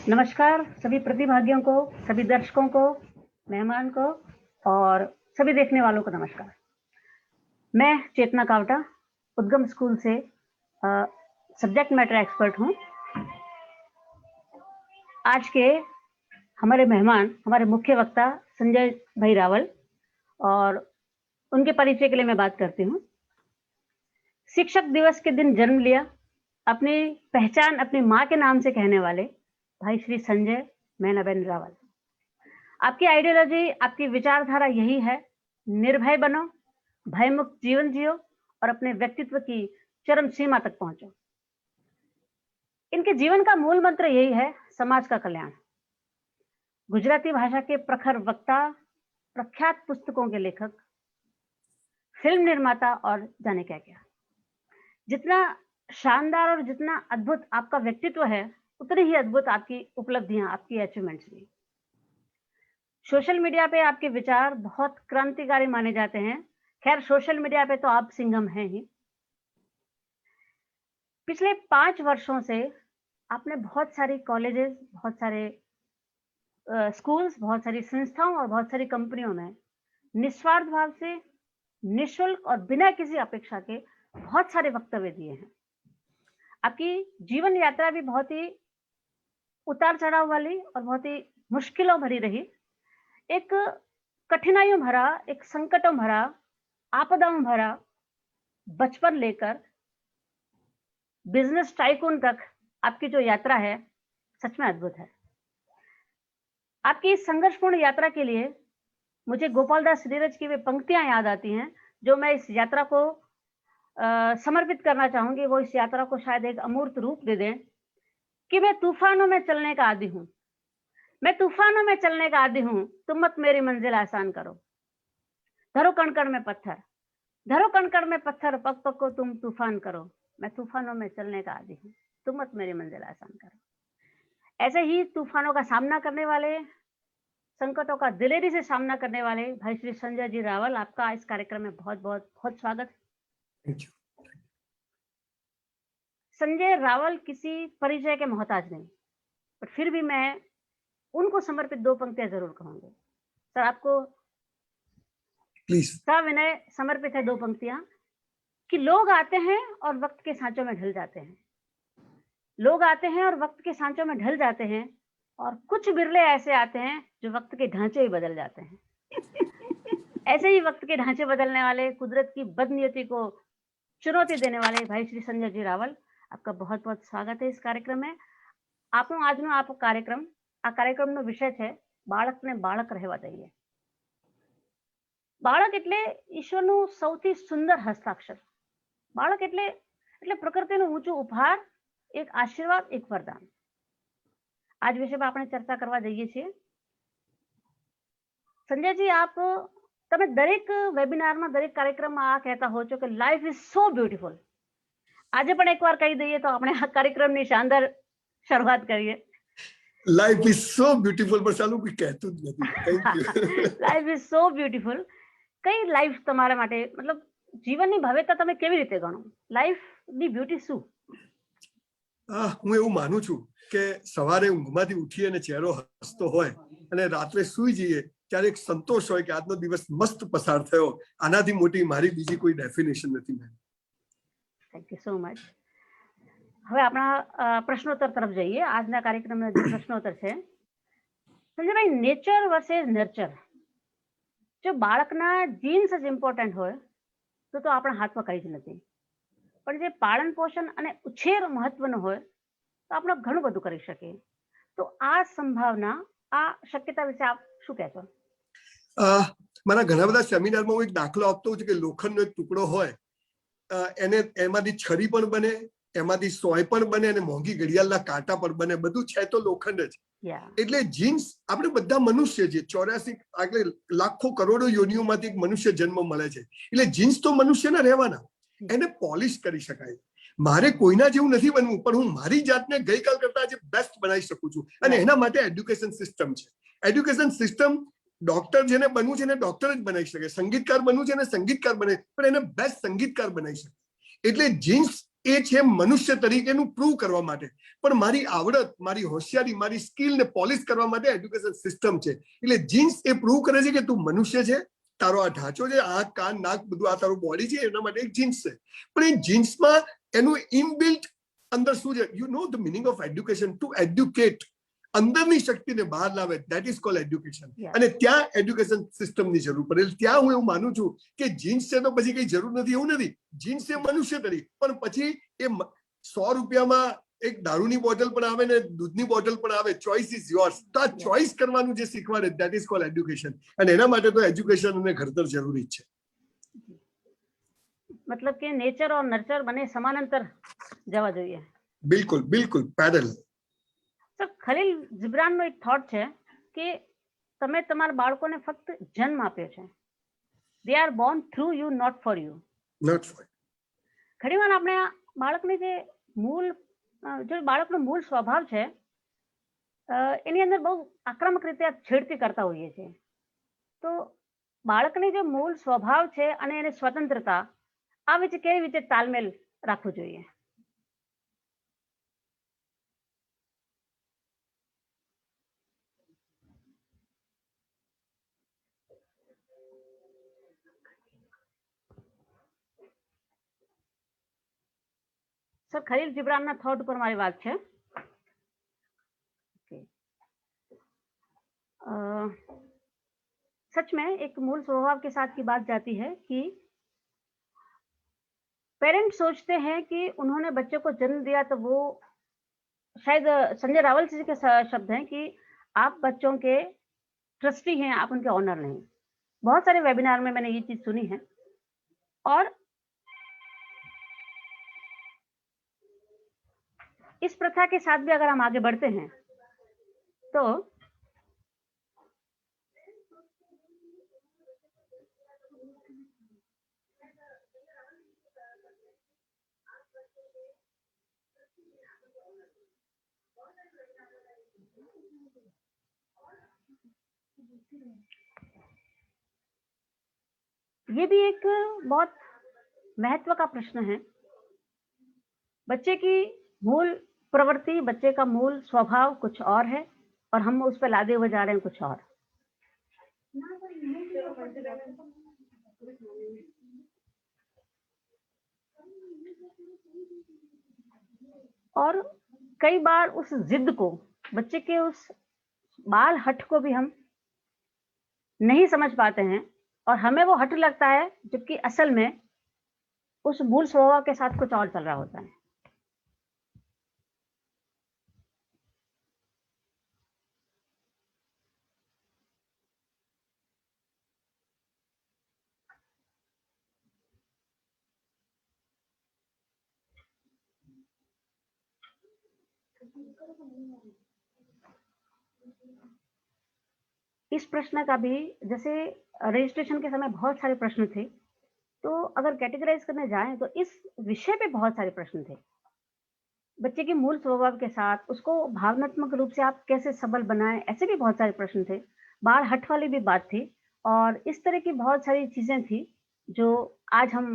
नमस्कार सभी प्रतिभागियों को, सभी दर्शकों को, मेहमान को और सभी देखने वालों को नमस्कार। मैं चेतना कावटा उद्गम स्कूल से सब्जेक्ट मैटर एक्सपर्ट हूँ। आज के हमारे मेहमान, हमारे मुख्य वक्ता संजय भाई रावल, और उनके परिचय के लिए मैं बात करती हूँ। शिक्षक दिवस के दिन जन्म लिया, अपनी पहचान अपनी माँ के नाम से कहने वाले भाई श्री संजय मैनाबेन रावल। आपकी आइडियोलॉजी, आपकी विचारधारा यही है, निर्भय बनो, भयमुक्त जीवन जियो और अपने व्यक्तित्व की चरम सीमा तक पहुंचो। इनके जीवन का मूल मंत्र यही है, समाज का कल्याण। गुजराती भाषा के प्रखर वक्ता, प्रख्यात पुस्तकों के लेखक, फिल्म निर्माता और जाने क्या क्या। जितना शानदार और जितना अद्भुत आपका व्यक्तित्व है, उतनी ही अद्भुत आपकी उपलब्धियां, आपकी अचीवमेंट्स भी। सोशल मीडिया पे आपके विचार बहुत क्रांतिकारी माने जाते हैं। खैर, सोशल मीडिया पे तो आप सिंघम हैं ही। पिछले 5 वर्षों से आपने बहुत सारी कॉलेजेस, बहुत सारे स्कूल्स, बहुत सारी संस्थाओं और बहुत सारी कंपनियों में निस्वार्थ भाव से, निःशुल्क और बिना किसी अपेक्षा के बहुत सारे वक्तव्य दिए हैं। आपकी जीवन यात्रा भी बहुत ही उतार चढ़ाव वाली और बहुत ही मुश्किलों भरी रही। एक कठिनाइयों भरा, एक संकटों भरा, आपदाओं भरा बचपन लेकर बिजनेस टाइकून तक आपकी जो यात्रा है, सच में अद्भुत है। आपकी इस संघर्षपूर्ण यात्रा के लिए मुझे गोपाल दास नीरज की वे पंक्तियां याद आती हैं, जो मैं इस यात्रा को समर्पित करना चाहूंगी। वो इस यात्रा को शायद एक अमूर्त रूप दे दें कि मैं तूफानों में चलने का आदी हूं, मैं तूफानों में चलने का आदी हूं, तुम मत मेरी मंजिल आसान करो। धरो कण कण में पत्थर, धरो कण कण में पत्थर, पग पग को तुम तूफान करो। मैं तूफानों में चलने का आदी हूं, तुम मत मेरी मंजिल आसान करो। ऐसे ही तूफानों का सामना करने वाले, संकटों का दिलेरी से सामना करने वाले भाई श्री संजय जी रावल, आपका इस कार्यक्रम में बहुत बहुत बहुत स्वागत। Thank you. संजय रावल किसी परिचय के मोहताज नहीं, पर फिर भी मैं उनको समर्पित 2 पंक्तियां जरूर कहूंगी। सर, आपको प्लीज। सविनय समर्पित है 2 पंक्तियां कि लोग आते हैं और वक्त के सांचों में ढल जाते हैं। लोग आते हैं और वक्त के सांचों में ढल जाते हैं, और कुछ बिरले ऐसे आते हैं जो वक्त के ढांचे ही बदल जाते हैं। ऐसे ही वक्त के ढांचे बदलने वाले, कुदरत की बदनियति को चुनौती देने वाले भाई श्री संजय जी रावल, आपका बहुत बहुत स्वागत है इस कार्यक्रम में। आपनो આજનો આપ આ કાર્યક્રમનો વિષય છે બાળકને બાળક રહેવા દઈએ। બાળક એટલે ઈશ્વરનું સૌથી સુંદર હસ્તાક્ષર। બાળક એટલે પ્રકૃતિનું ઊંચું ઉપહાર, એક આશીર્વાદ, એક વરદાન। आज विषय पर આપણે ચર્ચા કરવા જઈએ છીએ। સંજયજી, આપ તમે દરેક વેબિનારમાં, દરેક કાર્યક્રમમાં આ કહેતા હો છો કે લાઈફ ઇઝ સો બ્યુટીફુલ। આજે પણ એકવાર કહી દઈએ તો આપણે આ કાર્યક્રમની શાનદાર શરૂઆત કરીએ। લાઈફ ઇઝ સો બ્યુટીફુલ, પર ચાલુ કોઈ કહેતું જ નથી। Thank you. Life is so beautiful. કઈ લાઈફ તમારા માટે, મતલબ જીવનની ભવ્યતા તમે કેવી રીતે ગણો? લાઈફની બ્યુટી શું? હું એવું માનું છું કે સવારે ઊંઘમાંથી ઉઠીએ અને ચહેરો હસતો હોય અને રાત્રે સૂઈ જઈએ ત્યારે એક સંતોષ હોય કે આજનો દિવસ મસ્ત પસાર થયો। આનાથી મોટી મારી બીજી કોઈ ડેફિનેશન નથી। Thank you so much. હવે આપણા પ્રશ્નોત્તર તરફ જઈએ। આજના કાર્યક્રમનો જે પ્રશ્નોત્તર છે, સંજયભાઈ, નેચર વર્સેસ નર્ચર। જો બાળકના જીન્સ જ ઇમ્પોર્ટન્ટ હોય તો આપણા હાથમાં કંઈ જ નથી, પણ જે પાલન પોષણ અને ઉછેર મહત્વનો હોય તો આપણે ઘણું બધું કરી શકીએ। તો આ સંભાવના, આ શક્યતા વિશે આપ શું કહેશો? મારા ઘણા બધા સેમિનારમાં હું એક દાખલો આપતો હોઉં છું કે લોખંડનો એક ટુકડો હોય, એને એમાંથી છરી પણ બને, એમાંથી સોય પણ બને અને મોંઘી ઘડિયાળના કાંટા પણ બને। બધું છે તો લોખંડ જ। એટલે જીન્સ, આપણે બધા મનુષ્ય છે, 84 એટલે લાખો કરોડો યોનિઓમાંથી એક મનુષ્ય જન્મ મળે છે। એટલે જીન્સ તો મનુષ્યના રહેવાના, એને પોલિશ કરી શકાય। મારે કોઈના જેવું નથી બનવું, પણ હું મારી જાતને ગઈકાલ કરતા આજે બેસ્ટ બનાવી શકું છું, અને એના માટે એડ્યુકેશન સિસ્ટમ છે। એડ્યુકેશન સિસ્ટમ, ડોક્ટર જેને બનવું છે એને ડોક્ટર જ બનાવી શકે, સંગીતકાર બનવું છે એને સંગીતકાર બને, પણ એને બેસ્ટ સંગીતકાર બનાવી શકે। એટલે જીન્સ એ છે મનુષ્ય તરીકેનું પ્રૂવ કરવા માટે. પણ મારી આવડત, મારી હોશિયારી, મારી સ્કિલ ને પોલિશ કરવા માટે એજ્યુકેશન સિસ્ટમ છે. એટલે જીન્સ એ પ્રૂવ કરે છે કે તું મનુષ્ય છે, તારો આ ઢાંચો છે, આંખ, કાન, નાક, બધું આ તારું બોડી છે, એના માટે એક જીન્સ છે. પણ એ જીન્સમાં એનું ઇનબિલ્ટ અંદર શું છે? You know the meaning of education, to educate, અંદરની શક્તિને બહાર લાવે, ધેટ ઇઝ કોલ્ડ એજ્યુકેશન. અને ત્યાં એજ્યુકેશન સિસ્ટમની જરૂર પડે. ત્યાં હું એવું માનું છું કે જીન્સ છે તો પછી કઈ જરૂર નથી, એવું નથી. જીન્સ એ મનુષ્ય તરીકે, પણ પછી એ 100 રૂપિયામાં એક દારૂની બોટલ પણ આવે ને દૂધની બોટલ પણ આવે. Choice is yours. તો આ ચોઇસ કરવાનું જે શીખવાડે, ધેટ ઇઝ કોલ્ડ એજ્યુકેશન. અને એના માટે તો એજ્યુકેશન અને ઘડતર જરૂરી છે. मतलब કે નેચર और નર્ચર બને સમાંતર જવા જોઈએ. બિલકુલ બિલકુલ પેરેલલ. સર, ખલીલ જીબ્રાનનો એક થોટ છે કે તમે તમારા બાળકોને ફક્ત જન્મ આપ્યો છે. They are born through you, not for you. Not for. ઘણીવાર આપણે બાળકને જે બાળકનો મૂળ સ્વભાવ છે એની અંદર બહુ આક્રમક રીતે છેડતી કરતા હોઈએ છીએ. તો બાળકની જે મૂળ સ્વભાવ છે અને એની સ્વતંત્રતા, આ વચ્ચે કેવી રીતે તાલમેલ રાખવું જોઈએ? सर, खलील जिब्रान थॉट पर हमारी बात है. सच में एक मूल स्वभाव के साथ की बात जाती है कि पेरेंट्स सोचते हैं कि उन्होंने बच्चे को जन्म दिया, तो वो शायद संजय रावल जी के शब्द हैं कि आप बच्चों के ट्रस्टी हैं, आप उनके ऑनर नहीं. बहुत सारे वेबिनार में मैंने ये चीज सुनी है. और इस प्रथा के साथ भी अगर हम आगे बढ़ते हैं तो ये भी एक बहुत महत्व का प्रश्न है. बच्चे की मूल प्रवृत्ति, बच्चे का मूल स्वभाव कुछ और है और हम उस पर लादे हुए जा रहे हैं कुछ और. और कई बार उस जिद को, बच्चे के उस बाल हट को भी हम नहीं समझ पाते हैं और हमें वो हट लगता है, जबकि असल में उस मूल स्वभाव के साथ कुछ और चल रहा होता है. इस प्रश्न का भी, जैसे रजिस्ट्रेशन के समय बहुत सारे प्रश्न थे, तो अगर कैटेगराइज करने जाएं तो इस विषय पे बहुत सारे प्रश्न थे. बच्चे के मूल स्वभाव के साथ उसको भावनात्मक रूप से आप कैसे सबल बनाएं, ऐसे भी बहुत सारे प्रश्न थे. बाल हट वाली भी बात थी और इस तरह की बहुत सारी चीजें थी जो आज हम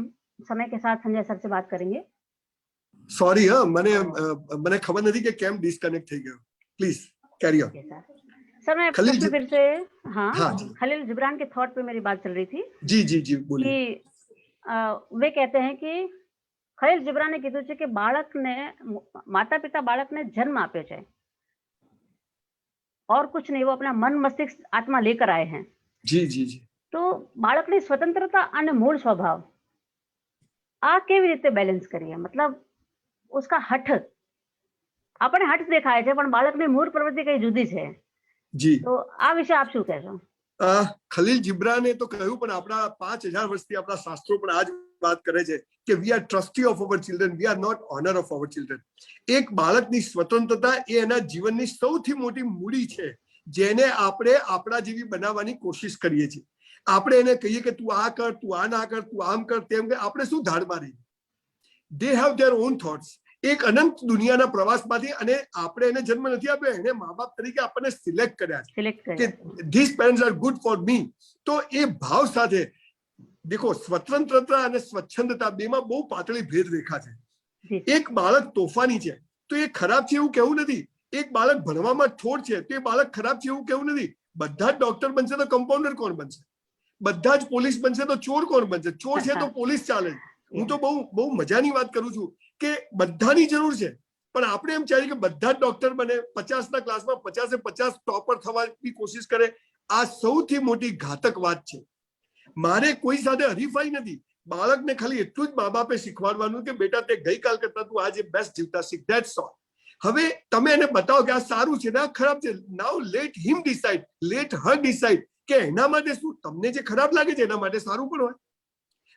समय के साथ संजय सर से बात करेंगे. सॉरी, મને ખબર નથી કે કેમ ડિસ્કનેક્ટ થઈ ગયો. Please carry on. सर, मैं प्रश्न फिर से, हाँ, खलील जिब्रान के थॉट पे मेरी बात चल रही थी. जी जी जी बोलिए. कि वे कहते हैं कि खलील जिब्राने कीधું છે કે બાળકને, માતા પિતા બાળકને જન્મ આપ્યો છે और कुछ नहीं, वो अपना मन मस्तिष्क आत्मा लेकर आए हैं. जी जी जी. तो બાળકની સ્વતંત્રતા અને મૂળ સ્વભાવ આ કેવી રીતે બેલેન્સ કરીએ? मतलब उसका हठ, આપણે હઠ દેખાય છે પણ બાળકની મૂળ પ્રવૃત્તિ કઈ જુદી છે. જી. તો આ વિશે આપ શું કહેશો? ખલીલ જીબ્રાને તો કહ્યું, પણ આપણા 5000 વર્ષથી આપણા શાસ્ત્રો પણ આ જ વાત કરે છે કે we are trustee of our children, we are not owner of our children. એક બાળકની સ્વતંત્રતા એ એના જીવનની સૌથી મોટી મૂડી છે, જેને આપણે આપણા જેવી બનાવવાની કોશિશ કરીએ છીએ. આપણે એને કહીએ કે તું આ કર, તું આ ના કર, તું આમ કર, તેમ કર, આપણે શું ધાડ મારી. They have there on thoughts. એક અનંત દુનિયાના પ્રવાસમાંથી, અને આપણે એને જન્મ નથી આપ્યો, એને મા બાપ તરીકે આપણને સિલેક્ટ કર્યા છે કે this parents are good for me. તો એ ભાવ સાથે દેખો, સ્વતંત્રતા અને સ્વચ્છંદતા બેમાં બહુ પાતળી ભેદ રેખા છે. એક બાળક તોફાની છે તો એ ખરાબ છે એવું કેવું નથી. એક બાળક ભણવામાં ઠોઠ છે તો એ બાળક ખરાબ છે એવું કેવું નથી. બધા જ ડોક્ટર બનશે તો કમ્પાઉન્ડર કોણ બનશે? બધા જ પોલીસ બનશે તો ચોર કોણ બનશે? ચોર છે તો પોલીસ ચાલે. હું તો બહુ મજાની વાત કરું છું કે બધાની જરૂર છે, પણ આપણે એમ ચાહીએ કે બધા જ ડોક્ટર બને, 50 ના ક્લાસમાં 50 ટોપર થવાની કોશિશ કરે. આ સૌથી મોટી ઘાતક વાત છે. મારે કોઈ સાથે હરીફાઈ નથી. બાળકને ખાલી એટલું જ મા બાપે શીખવાડવાનું કે બેટા તે ગઈકાલ કરતા તું આજે બેસ્ટ જીવતા શીખ. That's all. હવે તમે એને બતાવો કે આ સારું છે ને આ ખરાબ છે. નાઉ લેટ હિમ ડિસાઇડ, લેટ હર ડિસાઇડ કે એના માટે શું તમને જે ખરાબ લાગે છે એના માટે સારું પણ હોય.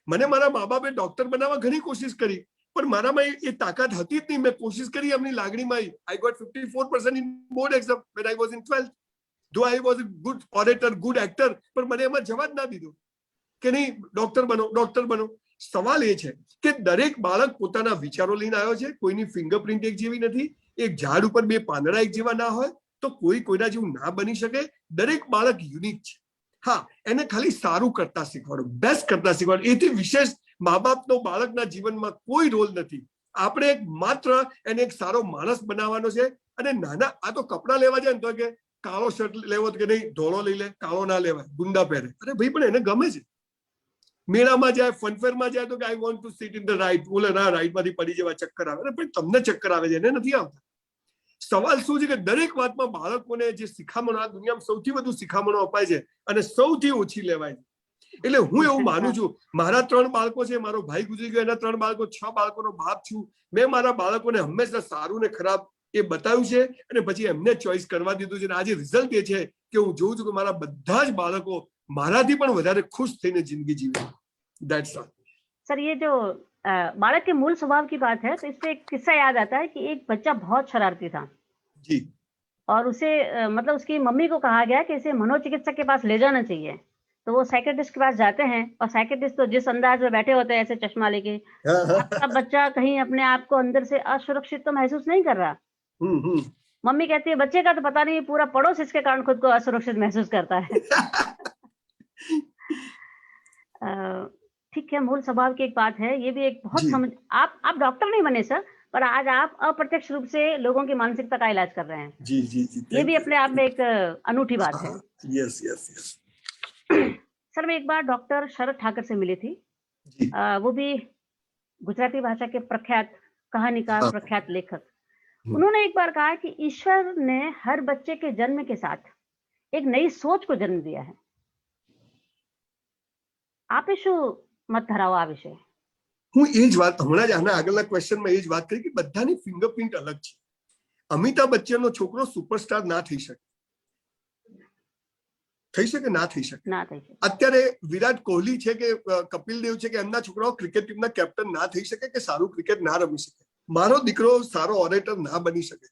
મને મારા મા બાપે ડોક્ટર બનાવવા ઘણી કોશિશ કરી, પણ મારામાં એ તાકાત હતી જ નહીં. મેં કોશિશ કરી એમની લાગણીમાં. I got 54% in board exam when I was in 12th. Though I was a good orator, good actor, પણ મને એમાં જવા જ ના દીધો કે નહીં ડોક્ટર બનો, ડોક્ટર બનો. સવાલ એ છે કે દરેક બાળક પોતાના વિચારો લઈને આવ્યો છે. કોઈની ફિંગરપ્રિન્ટ એક જેવી નથી. એક ઝાડ ઉપર 2 પાંદડા એક જેવા ના હોય તો કોઈ કોઈના જેવું ના બની શકે. દરેક બાળક યુનિક છે. હા, એને ખાલી સારું કરતા શીખવાડો, બેસ્ટ કરતા શીખવાડો. એથી વિશેષ મા બાપનો બાળકના જીવનમાં કોઈ રોલ નથી. આપણે માત્ર એને એક સારો માણસ બનાવવાનો છે. અને નાના આ તો કપડા લેવા જાય ને તો કે કાળો શર્ટ લેવો કે નહીં ધોળો લઈ લે, કાળો ના લેવાય, ગુંડા પહેરે. અરે ભાઈ પણ એને ગમે છે. મેળામાં જાય, ફનફેરમાં જાય તો કે આઈ want two sit in the right. બોલે ના, રાઈટમાંથી પડી જવા ચક્કર આવે. અરે ભાઈ તમને ચક્કર આવે છે, એને નથી આવતા. સવાલ શું છે કે દરેક વાતમાં બાળકોને જે શિખામણો આ દુનિયામાં સૌથી વધુ શિખામણો અપાય છે અને સૌથી ઓછી લેવાય છે. એટલે હું એવું માનું છું, મારા 3 બાળકો છે, મારો ભાઈ ગુજરી ગયો, એના 3 બાળકો, 6 બાળકોનો બાપ છું. મેં મારા બાળકોને હંમેશા સારું ને ખરાબ એ બતાવ્યું છે અને પછી એમને ચોઈસ કરવા દીધું છે. અને આજે રિઝલ્ટ એ છે કે હું જોઉં છું કે મારા બધા જ બાળકો મારાથી પણ વધારે ખુશ થઈને જિંદગી जीवे. That's all. सर, ये जो बालक के मूल स्वभाव की बात है तो इससे एक किस्सा याद आता है कि एक बच्चा बहुत शरारती था जी. और उसे मतलब उसकी मम्मी को कहा गया कि इसे मनोचिकित्सक के पास ले जाना चाहिए. तो वो साइकेट्रिस्ट के पास जाते हैं और साइकेट्रिस्ट तो जिस अंदाज में बैठे होते हैं ऐसे चश्मा लेके, आपका बच्चा कहीं अपने आप को अंदर से असुरक्षित तो महसूस नहीं कर रहा. मम्मी कहती है बच्चे का तो पता नहीं, पूरा पड़ोस इसके कारण खुद को असुरक्षित महसूस करता है. ठीक है, मूल स्वभाव की एक बात है. ये भी एक बहुत समझ. आप डॉक्टर नहीं बने सर, पर आज आप अप्रत्यक्ष रूप से लोगों की मानसिकता का इलाज कर रहे हैं. जी जी जी. ये भी अपने आप में एक अनूठी बात है. Yes yes yes. सर, मैं एक बार डॉक्टर शरद ठाकर से मिली थी. वो भी गुजराती भाषा के प्रख्यात कहानीकार, प्रख्यात लेखक. उन्होंने एक बार कहा कि ईश्वर ने हर बच्चे के जन्म के साथ एक नई सोच को जन्म दिया है. આપે શું મત ધરાવો આ વિશે? હું એ જ વાત હમણાં જ આના આગળના ક્વેશ્ચનમાં એ જ વાત કરી કે બધાની ફિંગરપ્રિન્ટ અલગ છે. અમિતાભ બચ્ચનનો છોકરો સુપરસ્ટાર ના થઈ શકે, થઈ શકે ના થઈ શકે. અત્યારે વિરાટ કોહલી છે કે કપિલ દેવ છે કે એમના છોકરાઓ ક્રિકેટ ટીમના કેપ્ટન ના થઈ શકે કે સારું ક્રિકેટ ના રમી શકે. મારો દીકરો સારો ઓરેટર ના બની શકે.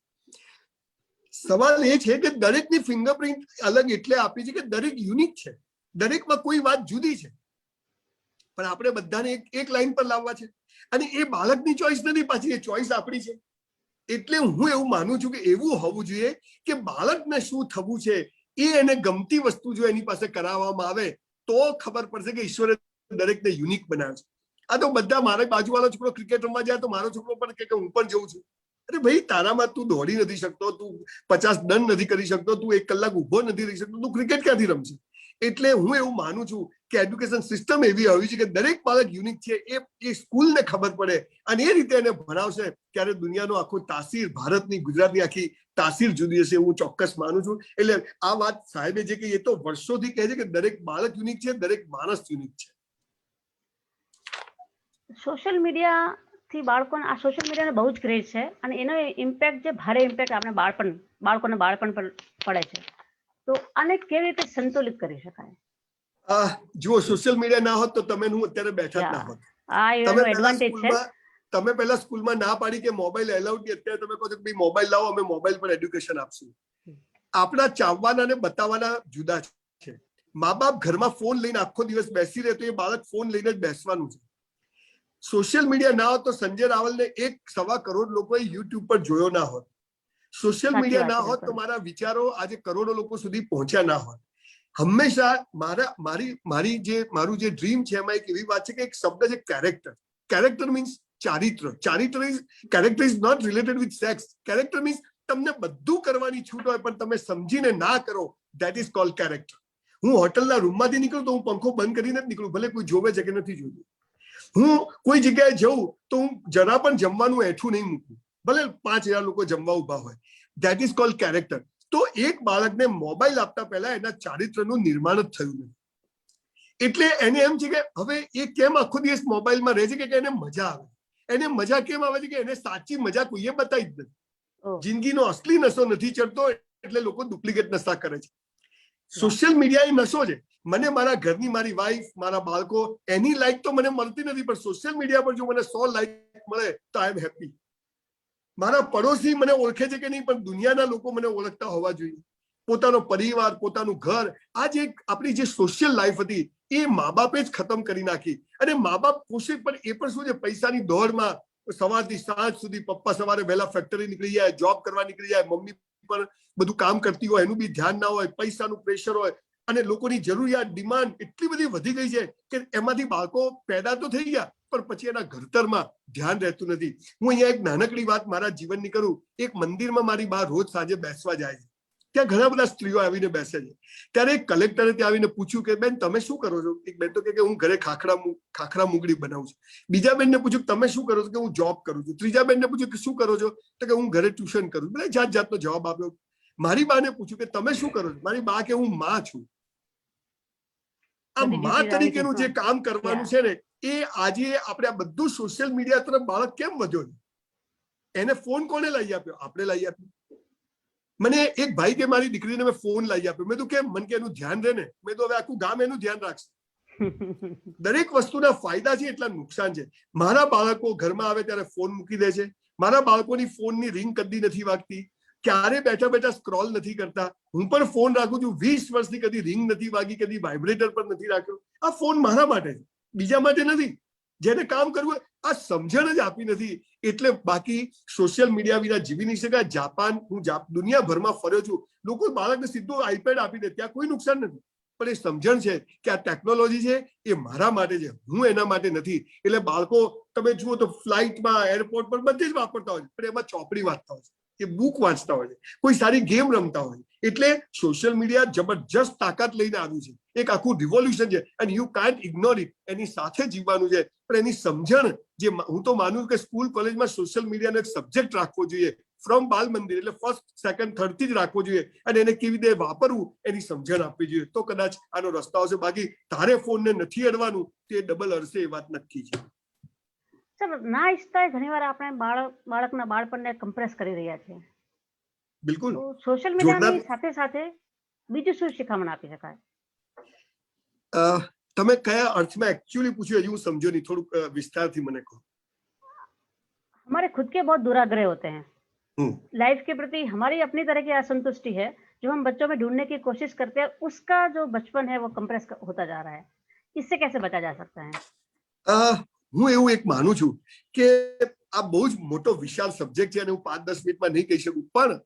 સવાલ એ છે કે દરેકની ફિંગરપ્રિન્ટ અલગ એટલે આપી છે કે દરેક યુનિક છે, દરેકમાં કોઈ વાત જુદી છે. પણ આપણે બધાને એક લાઈન પર લાવવા છે અને એ બાળકની ચોઈસ નથી, પાછી એ ચોઈસ આપણી છે. એટલે હું એવું માનું છું કે એવું હોવું જોઈએ કે બાળકને શું થવું છે એ એને ગમતી વસ્તુ જો એની પાસે કરાવવામાં આવે તો ખબર પડશે કે ઈશ્વરે દરેકને યુનિક બનાવ્યો છે. આ તો બધા મારા બાજુવાળો છોકરો ક્રિકેટ રમવા જાય તો મારો છોકરો પણ કે હું પણ જઉં છું. અરે ભાઈ, તારામાં તું દોડી નથી શકતો, તું 50 ડન નથી કરી શકતો, તું 1 કલાક ઉભો નથી રહી શકતો, તું ક્રિકેટ ક્યાંથી રમશે? એટલે હું એવું માનું છું કે એડ્યુકેશન સિસ્ટમ એવી હોવી છે કે દરેક બાળક યુનિક છે એ સ્કૂલને ખબર પડે અને એ રીતે એને ભણાવશે ત્યારે દુનિયાનો આખો તાસીર, ભારતની, ગુજરાતની આખી તાસીર જુદી હશે. હું ચોક્કસ માનું છું. એટલે આ વાત સાહેબે જે કહી એ તો વર્ષોથી કહે છે કે દરેક બાળક યુનિક છે, દરેક માણસ યુનિક છે. સોશિયલ મીડિયાથી બાળકોને, આ સોશિયલ મીડિયાનો બહુ જ ક્રેઝ છે અને એનો ઇમ્પેક્ટ, જે ભારે ઇમ્પેક્ટ આપણે બાળકોને બાળપણ પર પડે છે. તો આને કેવી રીતે સંતુલિત કરી શકાય? જુઓ, સોશિયલ મીડિયા ના હોત તો તમે હું અત્યારે બેઠા જ ના હોત. આ એડવાન્ટેજ છે. તમે પહેલા સ્કૂલમાં ના પાડી કે મોબાઈલ એલાઉડ નહીં, અત્યારે તમે કહો છો કે ભાઈ મોબાઈલ લાવો, અમે મોબાઈલ પર એડ્યુકેશન આપશું. આપણા ચાવવાના ને બતાવવાના જુદા છે. મા બાપ ઘરમાં ફોન લઈને આખો દિવસ બેસી રહે તો એ બાળક ફોન લઈને જ બેસવાનું છે. સોશિયલ મીડિયા ના હોત તો સંજય રાવલને 1.25 કરોડ લોકોએ યુટ્યુબ પર જોયો ના હોત. સોશિયલ મીડિયા ના હોત તો મારા વિચારો આજે કરોડો લોકો સુધી પહોંચ્યા ના હોત. હંમેશા મારું જે ડ્રીમ છે એમાં એક એવી વાત છે કે એક શબ્દ છે કેરેક્ટર. કેરેક્ટર મીન્સ ચારિત્ર is character is not related with sex. Character means તમને બધું કરવાની છૂટ હોય પણ તમે સમજીને ના કરો, ધેટ ઇઝ કોલ્ડ કેરેક્ટર. હું હોટલના રૂમમાંથી નીકળું તો હું પંખો બંધ કરીને જ નીકળું, ભલે કોઈ જોવે છે કે નથી જોતું. હું કોઈ જગ્યાએ જઉં તો હું જરા પણ જમવાનું એઠું નહીં મૂકું, ભલે 5000 લોકો જમવા ઉભા હોય. That is called character. તો એક બાળકને મોબાઈલ આપતા પહેલા એના ચારિત્રનું નિર્માણ જ થયું નથી. એટલે એને એમ છે કે હવે એ કેમ આખો દિવસ મોબાઈલમાં રહે છે કે એને મજા આવે. એને મજા કેમ આવે છે કે એને સાચી મજા કોઈએ બતાવી જ નથી. જિંદગીનો અસલી નશો નથી ચડતો એટલે લોકો ડુપ્લિકેટ નશા કરે છે. સોશિયલ મીડિયા એ નશો છે. મને મારા ઘરની મારી વાઈફ, મારા બાળકો, એની લાઈક તો મને મળતી નથી, પણ સોશિયલ મીડિયા પર જો મને 100 લાઈક મળે તો આઈ એમ હેપી. મારા પડોશી મને ઓળખે છે કે નહીં, પણ દુનિયાના લોકો મને ઓળખતા હોવા જોઈએ. પોતાનો પરિવાર, પોતાનું ઘર, આ જે આપણી જે સોશિયલ લાઈફ હતી એ મા બાપે જ ખતમ કરી નાખી. અને મા બાપ પોષે પણ એ પણ શું છે, પૈસાની દોડમાં સવારથી સાંજ સુધી પપ્પા સવારે વહેલા ફેક્ટરી નીકળી જાય, જોબ કરવા નીકળી જાય, મમ્મી પણ બધું કામ કરતી હોય, એનું બી ધ્યાન ના હોય, પૈસાનું પ્રેશર હોય, અને લોકોની જરૂરિયાત, ડિમાન્ડ એટલી બધી વધી ગઈ છે કે એમાંથી બાળકો પેદા તો થઈ ગયા પણ પછી એના ઘડતરમાં ધ્યાન રહેતું નથી. હું અહીંયા એક નાનકડી વાત મારા જીવનની કરું. એક મંદિરમાં મારી બા રોજ સાંજે બેસવા જાય છે. ત્યાં ઘણા બધા સ્ત્રીઓ આવીને બેસે છે. ત્યારે એક કલેક્ટરે ત્યાં આવીને પૂછ્યું કે બેન તમે શું કરો છો? એક બેન તો કે હું ઘરે ખાખરા મુગડી બનાવું છું. બીજા બેનને પૂછ્યું તમે શું કરો છો? કે હું જોબ કરું છું. ત્રીજા બેનને પૂછ્યું કે શું કરો છો? તો કે હું ઘરે ટ્યુશન કરું છું. બધા જાત જાતનો જવાબ આપ્યો. મારી બાને પૂછ્યું કે તમે શું કરો છો? મારી બા કે હું માં છું. આ માં તરીકેનું જે કામ કરવાનું છે ને, એ આજે આપણે આ બધું સોશિયલ મીડિયા તરફ બાળક કેમ વધ્યો છે? એને ફોન કોને લઈ આપ્યો? આપણે લઈ આપ્યો. મને એક ભાઈ કે મારી દીકરીને મેં ફોન લઈ આપ્યો. મેં તો કેમ? મને કે એનું ધ્યાન રહે ને. મેં તો હવે આખું ગામ એનું ધ્યાન રાખશે. દરેક વસ્તુના ફાયદા છે એટલા નુકસાન છે. મારા બાળકો ઘરમાં આવે ત્યારે ફોન મૂકી દે છે. મારા બાળકોની ફોનની રિંગ કદી નથી વાગતી, ક્યારે બેઠા બેઠા સ્ક્રોલ નથી કરતા. હું પણ ફોન રાખું છું, 20 વર્ષથી કદી રિંગ નથી વાગી, કદી વાઇબ્રેટર પર નથી રાખ્યો. આ ફોન મારા માટે છે, બીજા માટે નથી. જેને કામ કરવું આ સમજણ જ આપી નથી. એટલે બાકી સોશિયલ મીડિયા વિના જીવી નહીં શકાય. જાપાન, હું દુનિયાભરમાં ફર્યો છું, લોકો બાળકને સીધું આઈપેડ આપી દે, ત્યાં કોઈ નુકસાન નથી. પણ એ સમજણ છે કે આ ટેકનોલોજી છે એ મારા માટે છે, હું એના માટે નથી. એટલે બાળકો તમે જુઓ તો ફ્લાઇટમાં, એરપોર્ટ પર બધે જ વાપરતા હોય છે, પણ એમાં ચોપડી વાંચતા હોય છે, એ બુક વાંચતા હોય છે, કોઈ સારી ગેમ રમતા હોય. એટલે સોશિયલ મીડિયા જબરજસ્ત તાકાત લઈને આવ્યું છે. એક આખું રિવોલ્યુશન છે and you can't ignore it. એની સાથે જીવવાનું છે. પણ એની સમજણ જે હું તો માનું કે સ્કૂલ કોલેજમાં સોશિયલ મીડિયાનો એક સબ્જેક્ટ રાખવો જોઈએ, ફ્રોમ બાલ મંદિર, એટલે ફર્સ્ટ, સેકન્ડ, થર્ડ થી જ રાખવો જોઈએ. અને એને કેવી રીતે વાપરવું એની સમજણ આપવી જોઈએ, તો કદાચ આનો રસ્તો આવશે. બાકી તારે ફોનને નથી અડવાનું તે ડબલ અડશે, એ વાત નક્કી છે. ના ઈચ્છતા ઘણીવાર આપણે બાળકના બાળપણને કમ્પ્રેસ કરી રહ્યા છીએ. બિલકુલ. સોશિયલ મીડિયાની સાથે સાથે બીજું શું શિખામણ આપી શકાય? તમે કયા અર્થમાં एक्चुअली पूछिए, हजू समझो नहीं, थोड़ा विस्तार थी मैंने को। हमारे खुद के बहुत दुराग्रह होते हैं, लाइफ के प्रति हमारी अपनी तरह की असंतुष्टि है जो हम बच्चों में ढूंढने की कोशिश करते हैं. उसका जो बचपन है वो कंप्रेस होता जा रहा है. इससे कैसे बचा जा सकता है? હું એવું એક માનું છું કે આ બહુ જ મોટો વિશાળ સબ્જેક્ટ છે અને હું 5-10 મિનિટમાં નહીં કહી શકું. પણ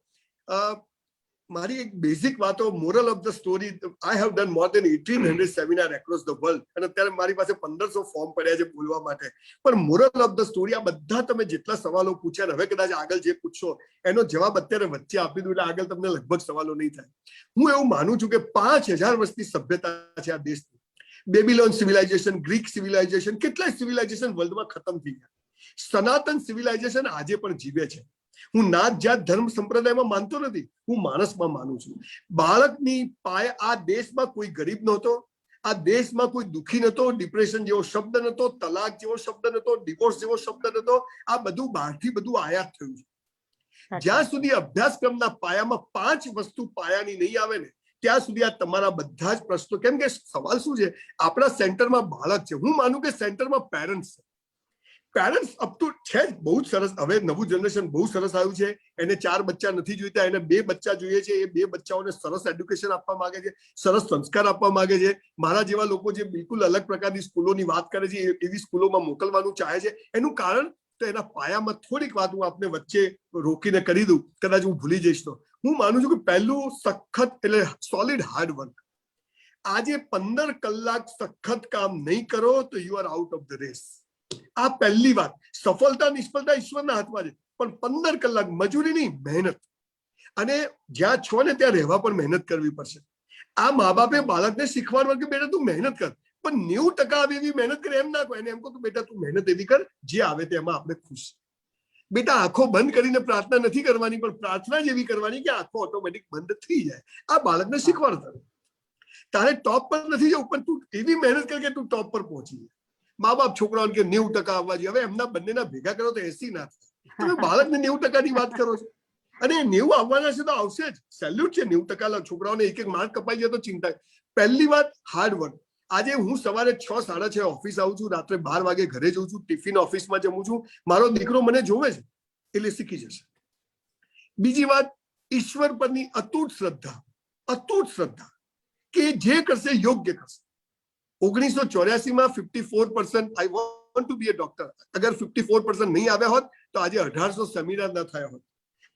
મારી એક બેઝિક વાતો, moral of the story, I have done more than 1800 seminar across the world, અને અત્યારે મારી પાસે 1500 ફોર્મ પડ્યા છે બોલવા માટે. પણ મોરલ ઓફ ધ સ્ટોરી, આ બધા તમે જેટલા સવાલો પૂછ્યા, હવે કદાચ આગળ જે પૂછશો એનો જવાબ અત્યારે વચ્ચે આપી દઉં એટલે આગળ તમને લગભગ સવાલો નહીં થાય. હું એવું માનું છું કે 5000 વર્ષની સભ્યતા છે આ દેશની. બેબીલોન સિવિલાઇઝેશન, ગ્રીક સિવિલાઇઝેશન, કેટલાય સિવિલાઇઝેશન વર્લ્ડમાં ખતમ થઈ ગયા. સનાતન સિવિલાઇઝેશન આજે પણ જીવે છે. હું નાત, જાત, ધર્મ, સંપ્રદાયમાં માનતો નથી, હું માણસમાં માનું છું. બાળકની પાય આ દેશમાં કોઈ ગરીબ નહોતો, આ દેશમાં કોઈ દુઃખી નહોતો, ડિપ્રેશન જેવો શબ્દ નહોતો, તલાક જેવો શબ્દ નહોતો, ડિવોર્સ જેવો શબ્દ નહોતો. આ બધું બહારથી બધું આયાત થયું છે. જ્યાં સુધી અભ્યાસક્રમના પાયામાં 5 વસ્તુ પાયાની નહીં આવે ને ત્યાં સુધી આ તમારા બધા જ પ્રશ્નો, કેમ કે સવાલ શું છે, આપણા સેન્ટરમાં બાળક છે. હું માનું કે સેન્ટરમાં પેરેન્ટ્સ છે. પેરેન્ટ્સ અપ ટુ છે જ બહુ જ સરસ. હવે નવું જનરેશન બહુ સરસ આવ્યું છે. એને 4 બચ્ચા નથી જોઈતા, એને 2 બચ્ચા જોઈએ છે. એ 2 બચ્ચાઓને સરસ એડ્યુકેશન આપવા માંગે છે, સરસ સંસ્કાર આપવા માંગે છે. મારા જેવા લોકો જે બિલકુલ અલગ પ્રકારની સ્કૂલોની વાત કરે છે એવી સ્કૂલોમાં મોકલવાનું ચાહે છે. એનું કારણ તો એના પાયામાં થોડીક વાત હું આપને વચ્ચે રોકીને કરી દઉં, કદાચ હું ભૂલી જઈશ તો. હું માનું છું કે પહેલું સખત એટલે સોલિડ હાર્ડ વર્ક. આજે 15 કલાક સખત કામ નહીં કરો તો you are out of the race. આ પહેલી વાત. સફળતા નિષ્ફળતા ઈશ્વરના હાથમાં છે, પણ 15 કલાક મજૂરીની મહેનત, અને જ્યાં છો ને ત્યાં રહેવા પણ મહેનત કરવી પડશે. આ મા બાપે બાળકને શીખવાડવા કે બેટા તું મહેનત કર, પણ 90% આવે એવી મહેનત કરે એમ ના કહો. એને એમ કહો કે બેટા તું મહેનત એવી કર જે આવે તેમાં આપણે ખુશ. બેટા આંખો બંધ કરીને પ્રાર્થના નથી કરવાની, પણ પ્રાર્થના જેવી કરવાની કે આંખો ઓટોમેટિક બંધ થઈ જાય. આ બાળકને શીખવાડતા. તારે ટોપ પર નથી જવું, પણ તું એવી મહેનત કર કે તું ટોપ પર પહોંચી જાય. મા બાપ છોકરાઓને કે 90% આવવા જોઈએ, હવે એમના બંનેના ભેગા કરો તો 80 ના થાય. તમે બાળકને 90% ની વાત કરો છો, અને 90 આવવાના છે તો આવશે જ. સેલ્યુટ છે 90% છોકરાઓને. એક માર્ક કપાઈ જાય તો ચિંતા. પહેલી વાત હાર્ડવર્ક. આજે હું સવારે 6, 6:30 ઓફિસ આવું છું, રાત્રે 12 વાગે ઘરે જઉં છું, ટિફિન ઓફિસમાં જમું છું. મારો દીકરો મને જોવે છે એટલે શીખી જશે. બીજી વાત, ઈશ્વર પરની અતૂટ શ્રદ્ધા. અતૂટ શ્રદ્ધા કે જે કરશે યોગ્ય કરશે. 1984 54% I want to be a doctor. અગર 54% નહીં આવ્યા હોત તો આજે 1800 સેમિનાર ના થયા હોત.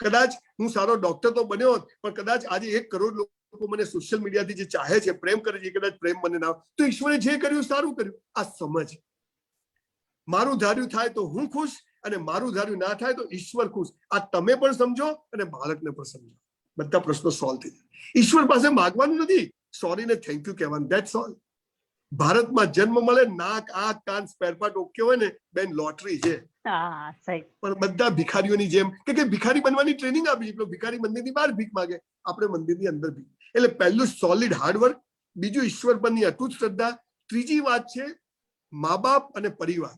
કદાચ હું સારો ડોક્ટર તો બન્યો હોત, પણ કદાચ આજે 1 કરોડ લોકો મને સોશિયલ મીડિયાથી જે ચાહે છે, પ્રેમ કરે છે, કદાચ પ્રેમ મને ના હોય તો ઈશ્વરે જે કર્યું સારું કર્યું. આ સમજ. મારું ધાર્યું થાય તો હું ખુશ, અને મારું ધાર્યું ના થાય તો ઈશ્વર ખુશ. આ તમે પણ સમજો અને બાળકને પણ સમજો. બધા પ્રશ્નો સોલ્વ થઈ જાય. ઈશ્વર પાસે માગવાનું નથી, સોરી ને થેન્ક યુ કહેવાનું. That's all. ભારતમાં જન્મ મળે, નાક, આંખ, કાન, સ્પેરપાર્ટ ઓકે હોય ને બેન, લોટરી છે. પણ બધા ભિખારીઓની જેમ કે ભિખારી બનવાની ટ્રેનિંગ આપી છે. ભિખારી મંદિરની બહાર ભીખ માગે, આપણે મંદિરની અંદર ભીખ. એટલે પહેલું સોલિડ હાર્ડવર્ક, બીજું ઈશ્વર પરની અતૂટ શ્રદ્ધા, ત્રીજી વાત છે મા બાપ અને પરિવાર.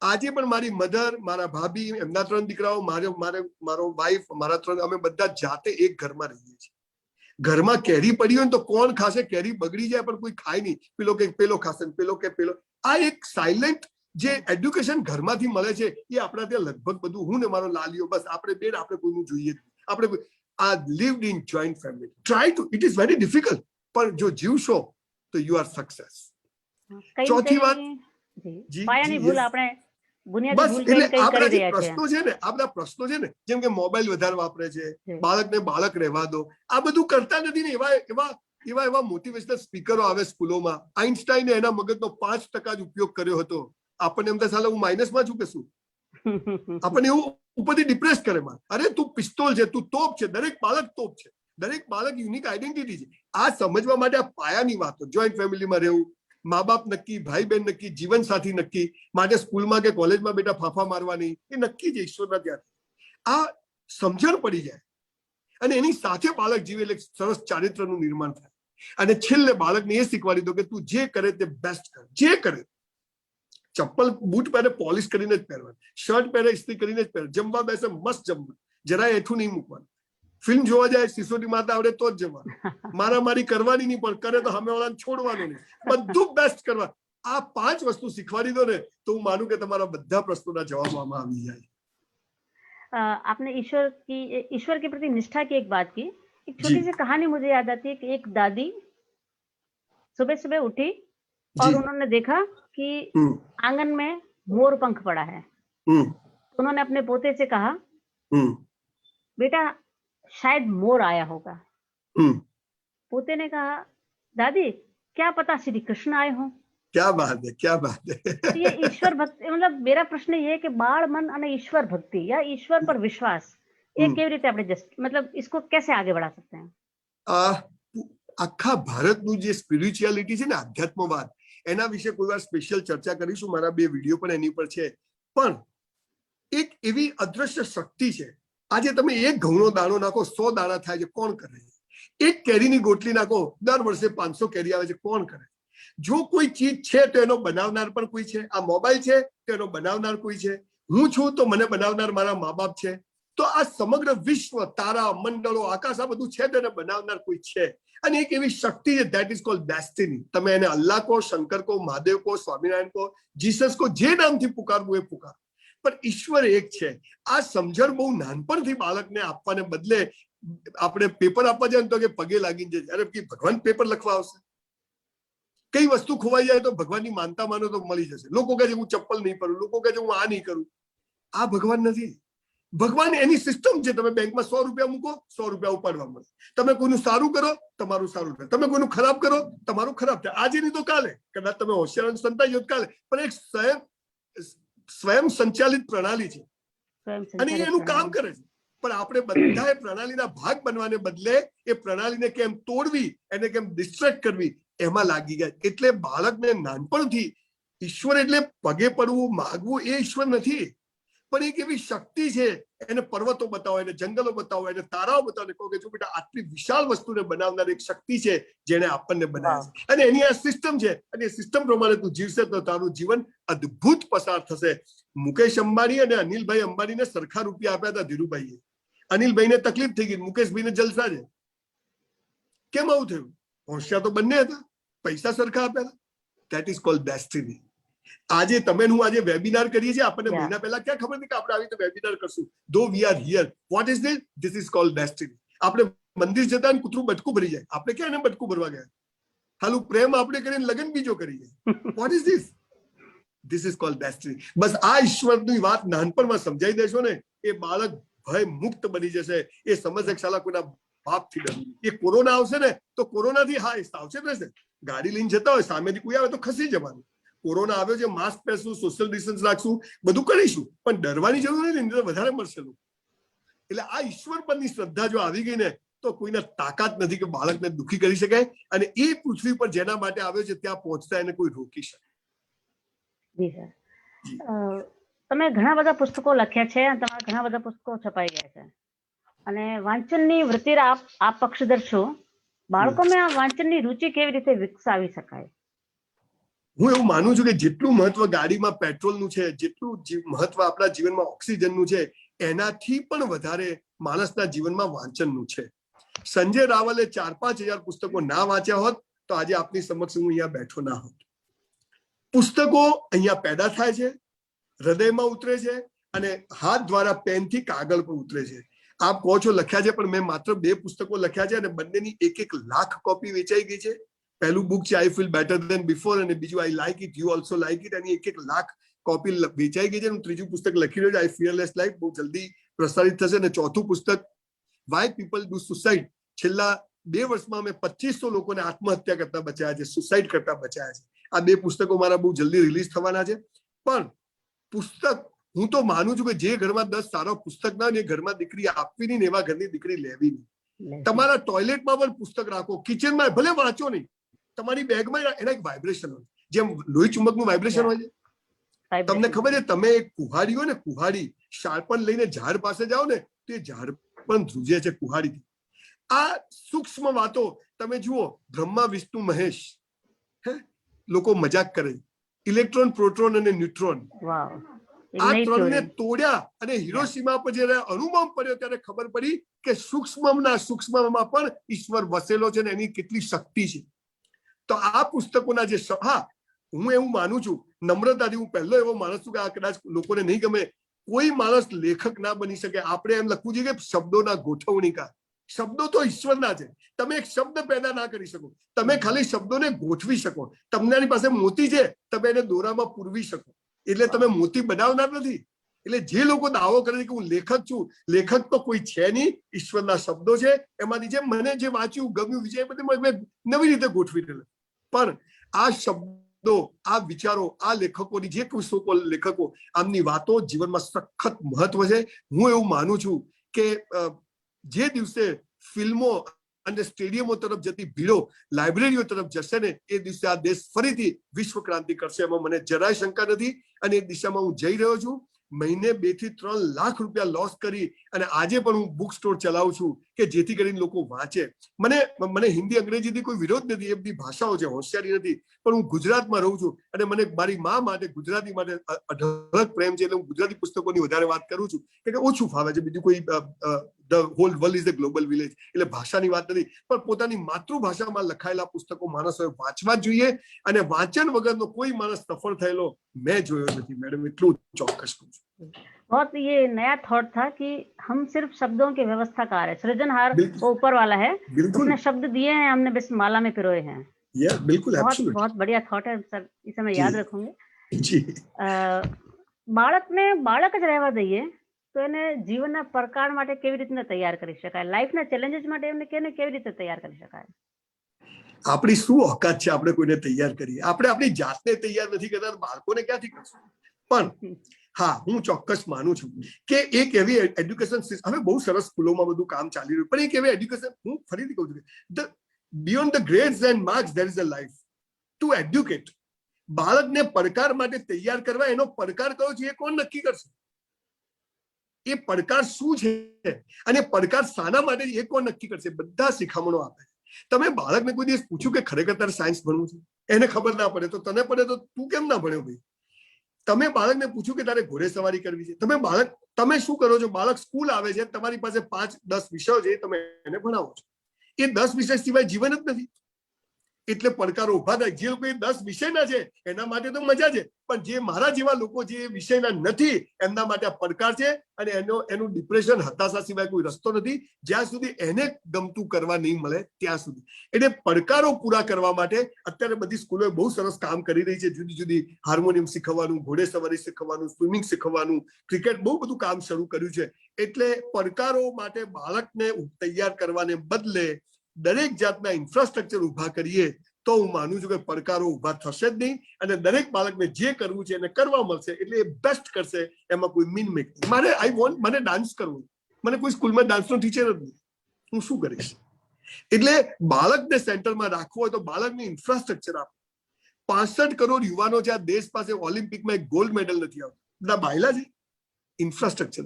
આજે પણ મારી મધર, મારા ભાભી, એમના 3 દીકરાઓ, મારો વાઈફ, મારા 3, અમે બધા જાતે એક ઘરમાં રહીએ છીએ. ઘરમાં કેરી પડી હોય તો કોણ ખાશે? કેરી બગડી જાય પણ કોઈ ખાય નહીં. પેલો કે પેલો ખાશે, પેલો કે પેલો. આ એક સાયલેન્ટ જે એડ્યુકેશન ઘરમાંથી મળે છે, એ આપણા ત્યાં લગભગ બધું. હું ને મારો લાલીઓ, બસ આપણે બેન, આપણે કોઈનું જોઈએ જ નહીં. આપણે આ lived in joint family. Try to, it is very difficult, પણ જો જીવશો તો યુ આર સક્સેસ. ચોથી વાત, પાયાની ભૂલ આપણે બસ એટલે આ બધા જે પ્રશ્નો છે ને, આ બધા પ્રશ્નો છે ને, જેમ કે મોબાઈલ વધારે વાપરે છે, બાળકને બાળક રહેવા દો, આ બધું કરતા નથી ને. એવા મોટિવેશનલ સ્પીકરો આવે સ્કૂલોમાં. આઈન્સ્ટાઈને એના મગજનો 5% જ ઉપયોગ કર્યો હતો. આપણને એમ થાય હું માઇનસમાં છું કે શું? આપણને એવું ઉપરથી ડિપ્રેસ કરે. અરે તું પિસ્તોલ છે, તું તોપ છે. દરેક બાળક તોપ છે, દરેક બાળક યુનિક આઈડેન્ટિટી છે. આ સમજવા માટે આ પાયાની વાતો. જોઈન્ટ ફેમિલીમાં રહેવું, મા બાપ નક્કી, ભાઈ બહેન નક્કી, જીવન સાથી નક્કી. માટે સ્કૂલમાં કે કોલેજમાં બેટા ફાફા મારવાની એ નક્કી છે ઈશ્વરના ત્યાં. આ સમજણ પડી જાય અને એની સાથે બાળક જીવે એટલે સરસ ચારિત્રનું નિર્માણ થાય. અને છેલ્લે બાળકને એ શીખવાડી દો કે તું જે કરે તે બેસ્ટ કર. જે કરે, ચપ્પલ બૂટ પહેરે પોલિશ કરીને જ પહેરવાનું, શર્ટ પહેરે ઇસ્ત્રી કરીને જ પહેરે, જમવા બેસે મસ્ત જમવાનું, જરાય એઠું નહીં મૂકવાનું, ફિલ્મ જોવા જાય સિસોટી મારતા આવડે તો જ જવાનું, મારામારી કરવાની નહીં, પણ કરે તો સામેવાળાને છોડવાનું નહીં, બધું બેસ્ટ કરવા. આ 5 વસ્તુ શીખવાડી દો ને તો હું માનું કે તમારા બધા પ્રશ્નોના જવાબ આમાં આવી જાય. आपने ईश्वर के प्रति निष्ठा की एक बात की. एक छोटी सी कहानी मुझे याद आती है कि एक दादी सुबह सुबह उठी और उन्होंने देखा कि आंगन में मोर पंख पड़ा है. उन्होंने अपने पोते से कहा, बेटा शायद मोर आया होगा. पोते ने कहा, दादी क्या पता श्री कृष्ण आए हों. क्या बात है, क्या बात है. ये ईश्वर भक्ति, मतलब मेरा प्रश्न ये है कि बाળ મન અને ઈશ્વર ભક્તિ या ईश्वर पर विश्वास, ये કેવી રીતે આપણે मतलब इसको कैसे आगे बढ़ा सकते हैं? આખા ભારતનું જે સ્પિરિચ્યુઆલિટી છે ને, આધ્યાત્મવાદ, એના વિશે કોઈ વાર સ્પેશિયલ ચર્ચા કરીશું. મારા 2 વિડીયો પણ એની પર છે. પણ એક એવી અદ્રશ્ય શક્તિ છે. આજે તમે એક ઘઉંનો દાણો નાખો 100 દાણા થાય છે, કોણ કરે? એક કેરીની ગોટલી નાખો, દર વર્ષે 500 કેરી આવે છે, કોણ કરે? જો કોઈ ચીજ છે તો એનો બનાવનાર પણ કોઈ છે. આ મોબાઈલ છે તો એનો બનાવનાર કોઈ છે. હું છું તો મને બનાવનાર મારા મા બાપ છે. તો આ સમગ્ર વિશ્વ, તારા, મંડળો, આકાશ, આ બધું છે તો એને બનાવનાર કોઈ છે. અને એક એવી શક્તિ છે, ધેટ ઇઝ કોલ્ડ ડેસ્ટિની. તમે એને અલ્લાહ કહો, શંકર કહો, મહાદેવ કહો, સ્વામિનારાયણ કહો, જીસસ કહો, જે નામથી પુકારવું એ પુકાર, પણ ઈશ્વર એક છે. આ સમજણ બહુ નાનપણથી બાળકને આપવાને બદલે આપણે પેપર આપવા જાય તો કે પગે લાગીને જઈએ. અરે ભગવાન પેપર લખવા આવશે? કઈ વસ્તુ ખોવાઈ જાય તો ભગવાનની માનતા માનો તો મળી જશે. લોકો કહે છે હું ચપ્પલ નહીં પહેરું, લોકો કહે છે હું આ નહીં કરું. આ ભગવાન નથી. ભગવાન એની સિસ્ટમ છે. તમે બેંકમાં 100 રૂપિયા મૂકો, 100 રૂપિયા ઉપાડવા મળે. તમે કોઈનું સારું કરો, તમારું સારું થાય. તમે કોઈનું ખરાબ કરો, તમારું ખરાબ થાય. આજે નહીં તો કાલે. કદાચ તમે હોશિયાર સંતાઈ કાલે, પણ એક સ્વયં સ્વયં સંચાલિત પ્રણાલી છે સ્વયં અને એ સંચાલિત એનું કામ પ્રણાલી. કરે છે. પણ આપણે બધા એ પ્રણાલીના ભાગ બનવાને બદલે એ પ્રણાલીને કેમ તોડવી, એને કેમ ડિસ્ટ્રેક્ટ કરવી, એમાં લાગી ગયા. એટલે બાળકને નાનપણથી ઈશ્વર એટલે પગે પડવું, માગવું એ ઈશ્વર નથી, પણ એક એવી શક્તિ છે. એને પર્વતો બતાવો, એને જંગલો બતાવો, એને તારાઓ બતાવો, કહો કે જો બેટા આટલી વિશાળ વસ્તુને બનાવનાર એક શક્તિ છે જેને આપણને બનાવ્યા છે, અને એની આ સિસ્ટમ છે, અને એ સિસ્ટમ પ્રમાણે તું જીવશે તો તારું જીવન અદ્ભુત પસાર થશે. મુકેશ અંબાણી અને અનિલભાઈ અંબાણીને સરખા રૂપિયા આપ્યા હતા ધીરુભાઈએ. અનિલભાઈને તકલીફ થઈ ગઈ, મુકેશભાઈને જલસા છે. કેમ આવું થયું? હોશિયાર તો બંને હતા, પૈસા સરખા આપ્યા હતા. That is called destiny. આજે તમે હું આજે વેબિનાર કરીએ છીએ, આપણને મહિના પહેલા ક્યાં ખબર હતી કે આપણે આવી રીતે વેબિનાર કરશું? ધો we are here. Vote is this? This is called destiny. આપણે મંદિર જતા ને કૂતરું બટકું ભરી જાય, આપણે ક્યાં એને બટકું ભરવા ગયા? હાલું પ્રેમ આપણે કરીને લગ્ન બીજો કરીએ. What is this? This is called destiny. બસ આ ઈશ્વરની વાત નાનપણમાં સમજાઈ દેશો ને, એ બાળક ભય મુક્ત બની જશે. એ સમજે કે શાલા કોઈના બાપથી ડરવું. એ કોરોના આવશે ને તો કોરોનાથી હા સાવચેત રહેશે. ગાડી લઈને જતા હોય, સામેથી કોઈ આવે તો ખસી જવાનું. કોરોના આવ્યો છે, માસ્ક પહેરશું, સોશિયલ ડિસ્ટન્સ રાખશું, બધું કરીશું, પણ ડરવાની જરૂર નથી, વધારે મળશે. એટલે આ ઈશ્વર પરની શ્રદ્ધા જો આવી ગઈ ને તો કોઈને તાકાત નથી કે બાળકને દુઃખી કરી શકાય. અને એ પૃથ્વી પર જેના માટે આવ્યો છે ત્યાં પહોંચતા એને કોઈ રોકી શકે. જી સર, તમે ઘણા બધા પુસ્તકો લખ્યા છે, તમારા ઘણા બધા પુસ્તકો છપાઈ ગયા છે, અને વાંચનની વૃત્તિ આપ પક્ષધર છો. બાળકોમાં આ વાંચનની રુચિ કેવી રીતે વિકસાવી શકાય? હું એવું માનું છું કે જેટલું મહત્વ ગાડીમાં પેટ્રોલનું છે, જેટલું મહત્વ આપણા જીવનમાં ઓક્સિજનનું છે, એનાથી પણ વધારે માણસના જીવનમાં વાંચનનું છે. સંજય રાવલે 4-5 હજાર પુસ્તકો ના વાંચ્યા હોત તો આજે આપની સમક્ષ હું અહીંયા બેઠો ના હોત. પુસ્તકો અહીંયા પેદા થાય છે, હૃદયમાં ઉતરે છે, અને હાથ દ્વારા પેનથી કાગળ પર ઉતરે છે. આપ કહો છો લખ્યા છે, પણ મેં માત્ર 2 પુસ્તકો લખ્યા છે, અને બંનેની 1 લાખ કોપી વેચાઈ ગઈ છે. પહેલું બુક છે I feel better than before, અને બીજું I like it, you also like it. એની 1 લાખ કોપી વેચાઈ ગઈ છે. હું ત્રીજું પુસ્તક લખી રહ્યો છું, આઈ ફિયરલેસ લાઈફ, બહુ જલ્દી પ્રસારિત થશે. અને ચોથું પુસ્તક વાય પીપલ ડુ સુસાઇડ. છેલ્લા 2 વર્ષમાં મેં 2500 લોકોને આત્મહત્યા કરતા બચાયા છે, સુસાઇડ કરતા બચાયા છે. આ 2 પુસ્તકો મારા બહુ જલ્દી રિલીઝ થવાના છે. પણ પુસ્તક હું તો માનું છું કે જે ઘરમાં 10 સારો પુસ્તક ના હોય એ ઘરમાં દીકરી આપવી નહીં, એવા ઘરની દીકરી લેવી નહીં. તમારા ટોયલેટમાં પણ પુસ્તક રાખો, કિચનમાં ભલે વાંચો નહીં, તમારી બેગમાં એના એક વાઇબ્રેશન હોય, જેમ લોહી ચુંબકનું વાઇબ્રેશન હોય છે. તમને ખબર છે, તમે એક કુહાડી હોય ને, કુહાડી શાર્પન લઈને ઝાડ પાસે જાઓ ને તો એ ઝાડ પણ ધ્રુજે છે કુહાડીથી. આ સૂક્ષ્મ વાતો તમે જુઓ, બ્રહ્મા વિષ્ણુ મહેશ, લોકો મજાક કરે, ઇલેક્ટ્રોન, પ્રોટોન અને ન્યુટ્રોન, આ 3ને તોડ્યા, અને હિરોશીમા પર જયારે અણુબોમ્બ પડ્યો ત્યારે ખબર પડી કે સૂક્ષ્મના સૂક્ષ્મમાં પણ ઈશ્વર વસેલો છે, ને એની કેટલી શક્તિ છે. તો આ પુસ્તકોના જે હું એવું માનું છું, નમ્રતાથી, હું પહેલો એવો માણસ છું કે આ કદાચ લોકોને નહીં ગમે, કોઈ માણસ લેખક ના બની શકે. આપણે એમ લખવું જોઈએ કે શબ્દોના ગોઠવણીકાર. શબ્દો તો ઈશ્વરના છે. તમે એક શબ્દ પેદા ના કરી શકો, તમે ખાલી શબ્દોને ગોઠવી શકો. તમારી પાસે મોતી છે, તમે એને દોરામાં પૂરવી શકો, એટલે તમે મોતી બનાવનાર નથી. એટલે જે લોકો દાવો કરે છે કે હું લેખક છું, લેખક તો કોઈ છે નહીં, ઈશ્વરના શબ્દો છે. એમાંથી જે મને જે વાંચ્યું, ગમ્યું, વિજય બધું મેં નવી રીતે ગોઠવી દીધું. પણ આ શબ્દો, આ વિચારો, આ લેખકોની જે કોઈ લેખકો, આમની વાતો જીવનમાં સખત મહત્વ છે. હું એવું માનું છું કે જે દિવસે ફિલ્મો અને સ્ટેડિયમો તરફ જતી ભીડો લાઇબ્રેરીઓ તરફ જશે ને, એ દિવસે આ દેશ ફરીથી વિશ્વ ક્રાંતિ કરશે, એમાં મને જરાય શંકા નથી. અને એ દિશામાં હું જઈ રહ્યો છું. મહિને 2 થી 3 લાખ રૂપિયા લોસ કરી અને આજે પણ હું બુક સ્ટોર ચલાવું છું કે જેથી કરીને લોકો વાંચે. મને હિન્દી અંગ્રેજીથી કોઈ વિરોધ નથી, એ બધી ભાષાઓ છે, હોશિયારી નથી. પણ હું ગુજરાતમાં રહું છું અને મને મારી મા માટે ગુજરાતી માટે અઢળક પ્રેમ છે, એટલે હું ગુજરાતી પુસ્તકોની વધારે વાત કરું છું કે ઓછું ફાવે છે. બીજું કોઈ the hall world is the global village, એટલે ભાષાની વાત નથી, પણ પોતાની માતૃભાષામાં લખાયેલા પુસ્તકો માણસોએ વાંચવા જોઈએ. અને વાંચન વગરનો કોઈ માણસ સફળ થયેલો मैं જોયો નથી मैडम, इतना चौकस कहूं। बहुत ये नया थॉट था कि हम सिर्फ शब्दों के व्यवस्थाकार है, सृजनहार वो ऊपर वाला है, उसने शब्द दिए हैं, हमने बस माला में पिरोए हैं. बिल्कुल, बहुत बढ़िया थॉट है सर, इसे मैं याद रखूंगी जी. બાળકને બાળક જ રહેવા દઈએ તો એને જીવનના પડકાર માટે કેવી રીતે તૈયાર કરી શકાય, લાઈફના ચેલેન્જીસ માટે એમને કેવી રીતે તૈયાર કરી શકાય? આપણી શું ઓકાત છે આપણે કોઈને તૈયાર કરીએ? આપણે આપણી જાતને તૈયાર નથી કરતા, બાળકોને ક્યાંથી કરશું? પણ હા, હું ચોક્કસ માનું છું કે એક એવી એડ્યુકેશન હવે બહુ સરસ સ્કૂલોમાં બધું કામ ચાલી રહ્યું, પણ એક એવી એડ્યુકેશન, હું ફરીથી કહું છું, the beyond the grades and marks there is a life two educate. બાળકને પડકાર માટે તૈયાર કરવા, એનો પડકાર કયો છે એ કોણ નક્કી કરશે? એ પડકાર શું છે અને પડકાર શાના માટે એ કોણ નક્કી કરશે? બધા શિખામણો આપે. તમે બાળકને કોઈ દિવસ પૂછ્યું કે ખરેખર તારે સાયન્સ ભણવું છે? એને ખબર ના પડે તો તને પડે તો તું કેમ ના ભણ્યો ભાઈ? તમે બાળકને પૂછ્યું કે તારે ઘોડે સવારી કરવી છે, તમે શું કરો છો? બાળક સ્કૂલ આવે છે, તમારી પાસે 5-10 વિષયો છે, તમે એને ભણાવો છો. એ 10 વિષય સિવાય જીવન જ નથી. એટલે પડકારો ઉભા થાય. જે લોકો 10 વિષયના છે એના માટે તો મજા છે, પણ જે મારા જેવા લોકો જે વિષયના નથી એમના માટે આ પડકાર છે, અને એનું ડિપ્રેશન, હતાશા સિવાય કોઈ રસ્તો નથી, જ્યાં સુધી એને ગમતું કરવા નહીં મળે ત્યાં સુધી. એટલે પડકારો પૂરા કરવા માટે અત્યારે બધી સ્કૂલો બહુ સરસ કામ કરી રહી છે. જુદી જુદી હાર્મોનિયમ શીખવવાનું, ઘોડે સવારી શીખવવાનું, સ્વિમિંગ શીખવવાનું, ક્રિકેટ, બહુ બધું કામ શરૂ કર્યું છે. એટલે પડકારો માટે બાળકને તૈયાર કરવાને બદલે દરેક જાતના ઇન્ફ્રાસ્ટ્રક્ચર ઉભા કરીએ તો હું માનું છું કે પડકારો ઉભા થશે જ નહીં, અને દરેક બાળકને જે કરવું છે એને કરવા મળશે, એટલે એ બેસ્ટ કરશે. એમાં કોઈ મીન મેક. મને ડાન્સ કરવું, મને કોઈ સ્કૂલમાં ડાન્સનો ટીચર જ નહીં, હું શું કરીશ? એટલે બાળકને સેન્ટરમાં રાખવું હોય તો બાળકને ઇન્ફ્રાસ્ટ્રક્ચર આપો. 65 કરોડ યુવાનો છે આ દેશ પાસે, ઓલિમ્પિકમાં એક ગોલ્ડ મેડલ નથી આવતો, બધા બાયલા છે. ઇન્ફ્રાસ્ટ્રક્ચર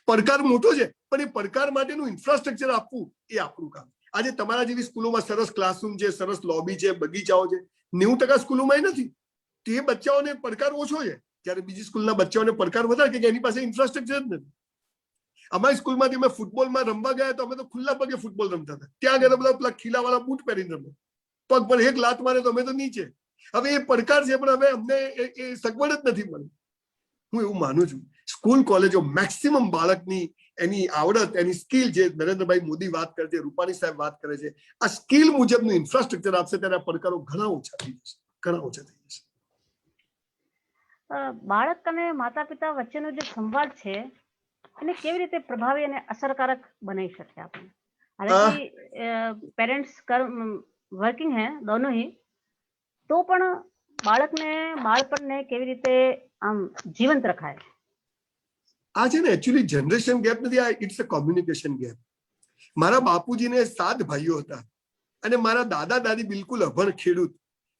પડકાર મોટો છે, પણ એ પડકાર માટેનું ઇન્ફ્રાસ્ટ્રક્ચર આપવું એ આપણું કામ. આજે તમારા જેવી સ્કૂલોમાં સરસ ક્લાસરૂમ છે, સરસ લોબી છે, બગીચાઓ છે. 90% સ્કૂલોમાં નથી. તે બચ્ચાઓને પડકાર ઓછો છે, જ્યારે બીજી સ્કૂલના બચ્ચાઓને પડકાર વધારે કે એની પાસે ઇન્ફ્રાસ્ટ્રક્ચર જ નથી. અમારી સ્કૂલમાંથી અમે ફૂટબોલમાં રમવા ગયા તો અમે તો ખુલ્લા પગે ફૂટબોલ રમતા હતા. ત્યાં ગયા બધા પેલા ખીલાવાળા બૂટ પહેરીને રમે, પગ પર એક લાત મારે તો અમે તો નીચે. હવે એ પડકાર છે, પણ હવે અમને એ સગવડ જ નથી મળી. હું એવું માનું છું સ્કૂલ કોલેજો મેક્સિમમ બાળકની એની આવડત, એની સ્કિલ, જે નરેન્દ્રભાઈ મોદી વાત કરે છે, રૂપાણી સાહેબ વાત કરે છે, આ સ્કિલ મુજબનું ઇન્ફ્રાસ્ટ્રક્ચર આપશે ત્યારે આ પડકારો ઘણા ઓછા થઈ જશે, ઘણા ઓછા થઈ જશે. બાળક અને માતા પિતા વચ્ચેનો જે સંવાદ છે એને કેવી રીતે પ્રભાવી અને અસરકારક બનાવી શકે આપણે? हालांकि पेरेंट्स वर्किंग है दोनों ही, तो પણ બાળપણને કેવી રીતે આમ જીવંત રખાય? આ છે ને એકચ્યુઅલી જનરેશન ગેપ નથી, આ ઇટ્સ અ કોમ્યુનિકેશન ગેપ. મારા બાપુજીને 7 ભાઈઓ હતા અને મારા દાદા દાદી બિલકુલ અભણ ખેડૂત,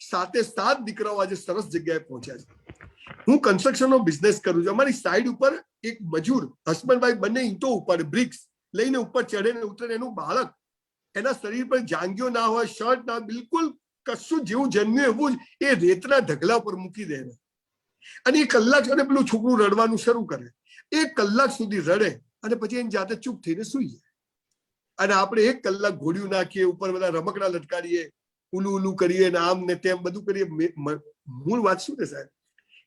7 દીકરાઓ આજે સરસ જગ્યાએ પહોંચ્યા છે. હું કન્સ્ટ્રક્શનનો બિઝનેસ કરું છું. અમારી સાઈડ ઉપર એક મજૂર હસબન્ડ વાઈફ બંને ઈંટો ઉપાડે, બ્રિક્સ લઈને ઉપર ચડે ને ઉતરે. એનું બાળક, એના શરીર પર જાંગીઓ ના હોય, શર્ટ ના, બિલકુલ કશું જેવું જન્મ્યું એવું જ એ રેતના ઢગલા પર મૂકી દે, અને એ કલાક અને પેલું છોકરું રડવાનું શરૂ કરે. 1 કલાક સુધી રડે અને પછી એની જાતે ચૂપ થઈને સુઈ જાય. અને આપણે 1 કલાક ઘોડિયું નાખીએ, ઉપર બધા રમકડા લટકાડીએ, ઉલું ઉલું કરીએ ને આમ ને તેમ બધું કરીએ. મૂળ વાત શું છે સાહેબ,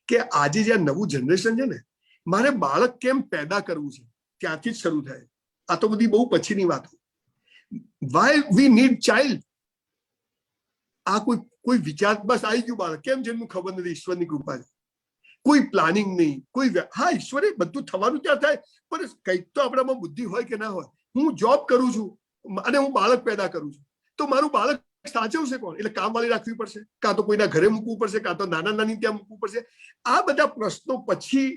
કે આજે જે નવું જનરેશન છે ને, મારે બાળક કેમ પેદા કરવું છે ત્યાંથી જ શરૂ થાય. આ તો બધી બહુ પછીની વાત. વાય વી નીડ ચાઇલ્ડ, આ કોઈ વિચાર, બસ આવી ગયું બાળક, કેમ જેનું ખબર નથી, ઈશ્વરની કૃપા છે. કોઈ પ્લાનિંગ નહીં, કોઈ, હા ઈશ્વરે બધું થવાનું ત્યાં થાય, પણ કંઈક તો આપણામાં બુદ્ધિ હોય કે ના હોય. હું જોબ કરું છું અને હું બાળક પેદા કરું છું, તો મારું બાળક સાચવશે કોણ? એટલે કામવાળી રાખવી પડશે, કાં તો કોઈના ઘરે મૂકવું પડશે, કાં તો નાના નાની ત્યાં મૂકવું પડશે. આ બધા પ્રશ્નો પછી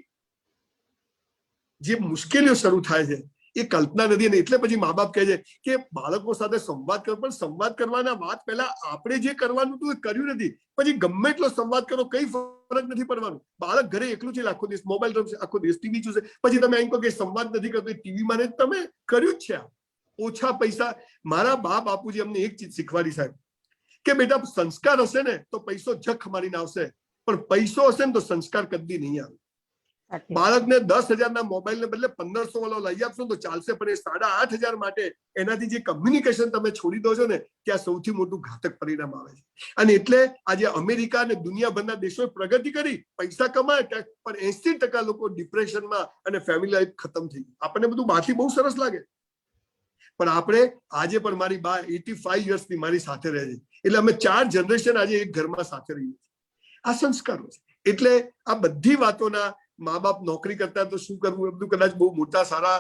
જે મુશ્કેલીઓ શરૂ થાય છે એ કલ્પના નથી. અને એટલે પછી મા બાપ કહે છે કે બાળકો સાથે સંવાદ કરો, પણ સંવાદ કરવાના વાત પહેલા આપણે જે કરવાનું હતું એ કર્યું નથી. પછી ગમે એટલો સંવાદ કરો, કઈ ફરક નથી પડવાનું. બાળક ઘરે એકલું છે, આખો દિવસ મોબાઈલ રમશે, આખો દિવસ ટીવી જોશે. પછી તમે એમ કહો કે સંવાદ નથી કરતો, ટીવીમાં ને તમે કર્યું જ છે. ઓછા પૈસા. મારા બાપુજી અમને એક ચીજ શીખવાડી સાહેબ, કે બેટા સંસ્કાર હશે ને તો પૈસો જખ મારીને આવશે, પણ પૈસો હશે ને તો સંસ્કાર કદી નહીં આવે. બાળકને 10,000 ના મોબાઈલ ને બદલે 1,500 વાળો લઈ આપશો તો ચાલશે, પણ એ 8,500 માટે એનાથી જે કમ્યુનિકેશન તમે છોડી દો છો ને, ત્યાં સૌથી મોટું ઘાતક પરિણામ આવે છે. અને એટલે આજે અમેરિકા અને દુનિયાભરના દેશોએ પ્રગતિ કરી, પૈસા કમાય, પણ 80% લોકો ડિપ્રેશનમાં અને ફેમિલી લાઈફ ખતમ થઈ ગઈ. આપણને બધું બહારથી બહુ સરસ લાગે, પણ આપણે આજે પણ, મારી બા 85 યર્સની મારી સાથે રહે છે, એટલે અમે 4 જનરેશન આજે એક ઘરમાં સાથે રહીએ છીએ. આ સંસ્કારો છે. એટલે આ બધી વાતોના મા બાપ નોકરી કરતા તો શું કરવું, એ બધું કદાચ બહુ મોટા સારા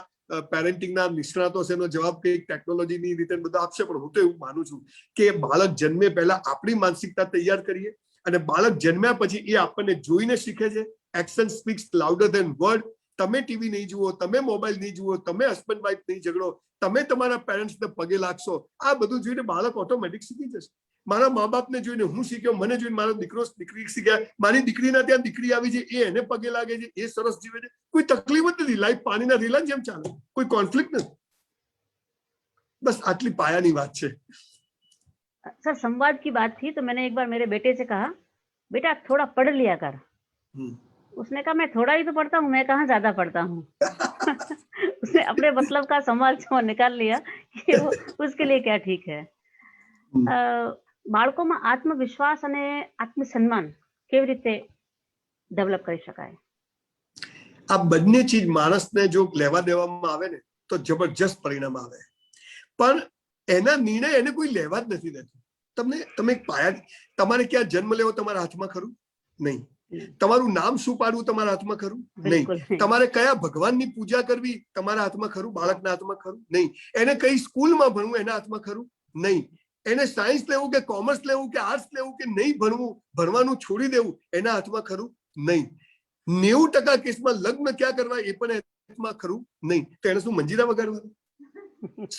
પેરેન્ટિંગના નિષ્ણાતો છે, એનો જવાબ કંઈક ટેકનોલોજીની રીતે બધું આપશે. પણ હું તો એવું માનું છું કે બાળક જન્મે પહેલા આપણી માનસિકતા તૈયાર કરીએ, અને બાળક જન્મ્યા પછી એ આપણને જોઈને શીખે છે, action speaks louder than word. તમે ટીવી નહીં જુઓ, તમે મોબાઈલ નહીં જુઓ, તમે હસબન્ડ વાઇફ નહીં ઝઘડો, તમે તમારા પેરેન્ટ્સને પગે લાગશો, આ બધું જોઈને બાળક ઓટોમેટિક શીખી જશે. મારા મા બાપને જોઈને હું શીખ્યો, મને જોઈને મારો દીકરી શીખ્યા, મારી દીકરીના ત્યાં દીકરી આવી છે, એ એને પગે લાગે છે, એ સરસ જીવે છે, કોઈ તકલીફ જ નથી. લાઈફ પાણીના રેલા જેમ ચાલે, કોઈ કોન્ફ્લિક્ટ નથી. बस आटली पायानी बात है सर। संवाद की बात थी तो मैंने एक बार मेरे बेटे से कहा, बेटा थोड़ा पढ़ लिया कर। उसने कहा मैं थोड़ा ही तो पढ़ता हूँ, मैं कहाँ ज्यादा पढ़ता हूँ। उसने अपने मतलब का सवाल जो निकाल लिया कि वो उसके लिए क्या ठीक है। બાળકોમાં આત્મવિશ્વાસ અને આત્મસન્માન કેવી રીતે ડેવલપ કરી શકાય? આ બંને ચીજ માણસને જો લેવા દેવામાં આવે ને તો જબરજસ્ત પરિણામ આવે, પણ એના નિર્ણય એને કોઈ લેવા જ નથી દેતું. તમે પાયા, તમારે ક્યાં જન્મ લેવો તમારા હાથમાં ખરું? નહીં. તમારું નામ શું પાડવું તમારા હાથમાં ખરું? નહીં. તમારે કયા ભગવાનની પૂજા કરવી તમારા હાથમાં ખરું? બાળકના હાથમાં ખરું? નહીં. એને કઈ સ્કૂલમાં ભણવું એના હાથમાં ખરું? નહીં. એને સાયન્સ લેવું કે કોમર્સ લેવું કે આર્ટ્સ લેવું કે નહીં ભણવું, ભણવાનું છોડી દેવું એના હાથમાં ખરું? નહીં. 90% કેસમાં લગ્ન ક્યાં કરવા એ પણ હાથમાં ખરું? નહીં. તો એને શું મંજીરા વગાડવાનું?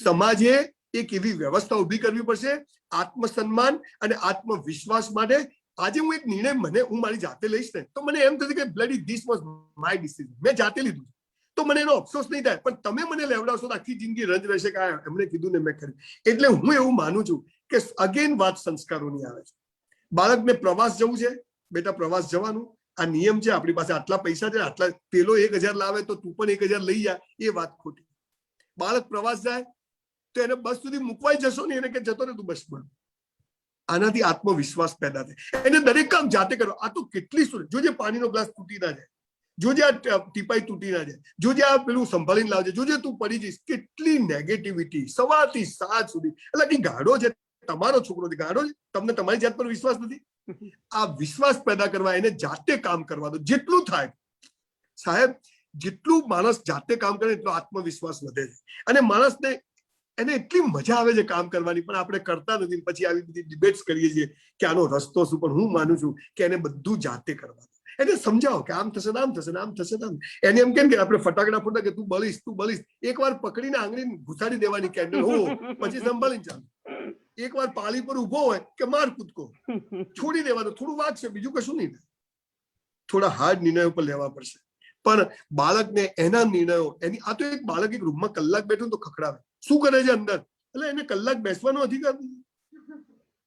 સમાજે એક એવી વ્યવસ્થા ઉભી કરવી પડશે આત્મસન્માન અને આત્મવિશ્વાસ માટે. આજે હું એક નિર્ણય હું મારી જાતે લઈશ ને તો મને એમ થશે કે bloody this was my decision, મેં જાતે લીધું તો મને એનો અફસોસ નહીં થાય. પણ તમે મને લેવડાવશો તો આખી જિંદગી રંજ રહેશે કે એમણે કીધું ને મેં કર્યું. એટલે હું એવું માનું છું કે અગેન વાત સંસ્કારોની આવે છે. બાળકને પ્રવાસ જવું છે, બેટા પ્રવાસ જવાનું, આ નિયમ છે, આપણી પાસે આટલા પૈસા છે, આટલા પેલો 1000 લાવે તો તું પણ 1000 લઈ જા, એ વાત ખોટી. બાળક પ્રવાસ જાય તો એને બસ સુધી મૂકવાઈ જશો ને એને કે જતો ને તું બસમાં. આનાથી આત્મવિશ્વાસ પેદા થાય. એને દરેક કામ જાતે કરો. આ તો કેટલી જોજે પાણીનો ગ્લાસ તૂટી ના જાય, જોજે આ ટીપાઈ તૂટી ના જાય, જોજે આ પેલું સંભાળીને લાવજે, જોજે તું પડી જઈશ. કેટલી નેગેટિવિટી સવારથી સાંજ સુધી. એટલે કે ગાડો છે, તમારો છોકરો ગાડો છે, તમને તમારી જાત પર વિશ્વાસ નથી. આ વિશ્વાસ પેદા કરવા એને જાતે કામ કરવા દો. જેટલું થાય સાહેબ, જેટલું માણસ જાતે કામ કરે એટલો આત્મવિશ્વાસ વધે છે. અને માણસને એને એટલી મજા આવે છે કામ કરવાની, પણ આપણે કરતા નથી. પછી આવી બધી ડિબેટ્સ કરીએ છીએ કે આનો રસ્તો શું. પણ હું માનું છું કે એને બધું જાતે કરવાનું. એને સમજાવો કે આમ થશે, આમ થશે, આમ થશે. એને એમ કેમ કે આપણે ફટાકડા ફોટા કે તું બળીશ, એકવાર પકડીને આંગળી ઘુસાડી દેવાની કેન્ડલ હો, પછી સંભાળીને ચાલો. એકવાર પાળી પર ઉભો હોય કે માર કૂદકો છોડી દેવાનો, થોડું વાગશે, બીજું કશું નહીં થાય. થોડા હાર્ડ નિર્ણયો પર લેવા પડશે. પણ બાળકને એના નિર્ણયો આ તો એક બાળક એક રૂમમાં કલાક બેઠું તો ખખડાવે, શું કરે છે અંદર? એટલે એને કલાક બેસવાનો અધિકાર નથી.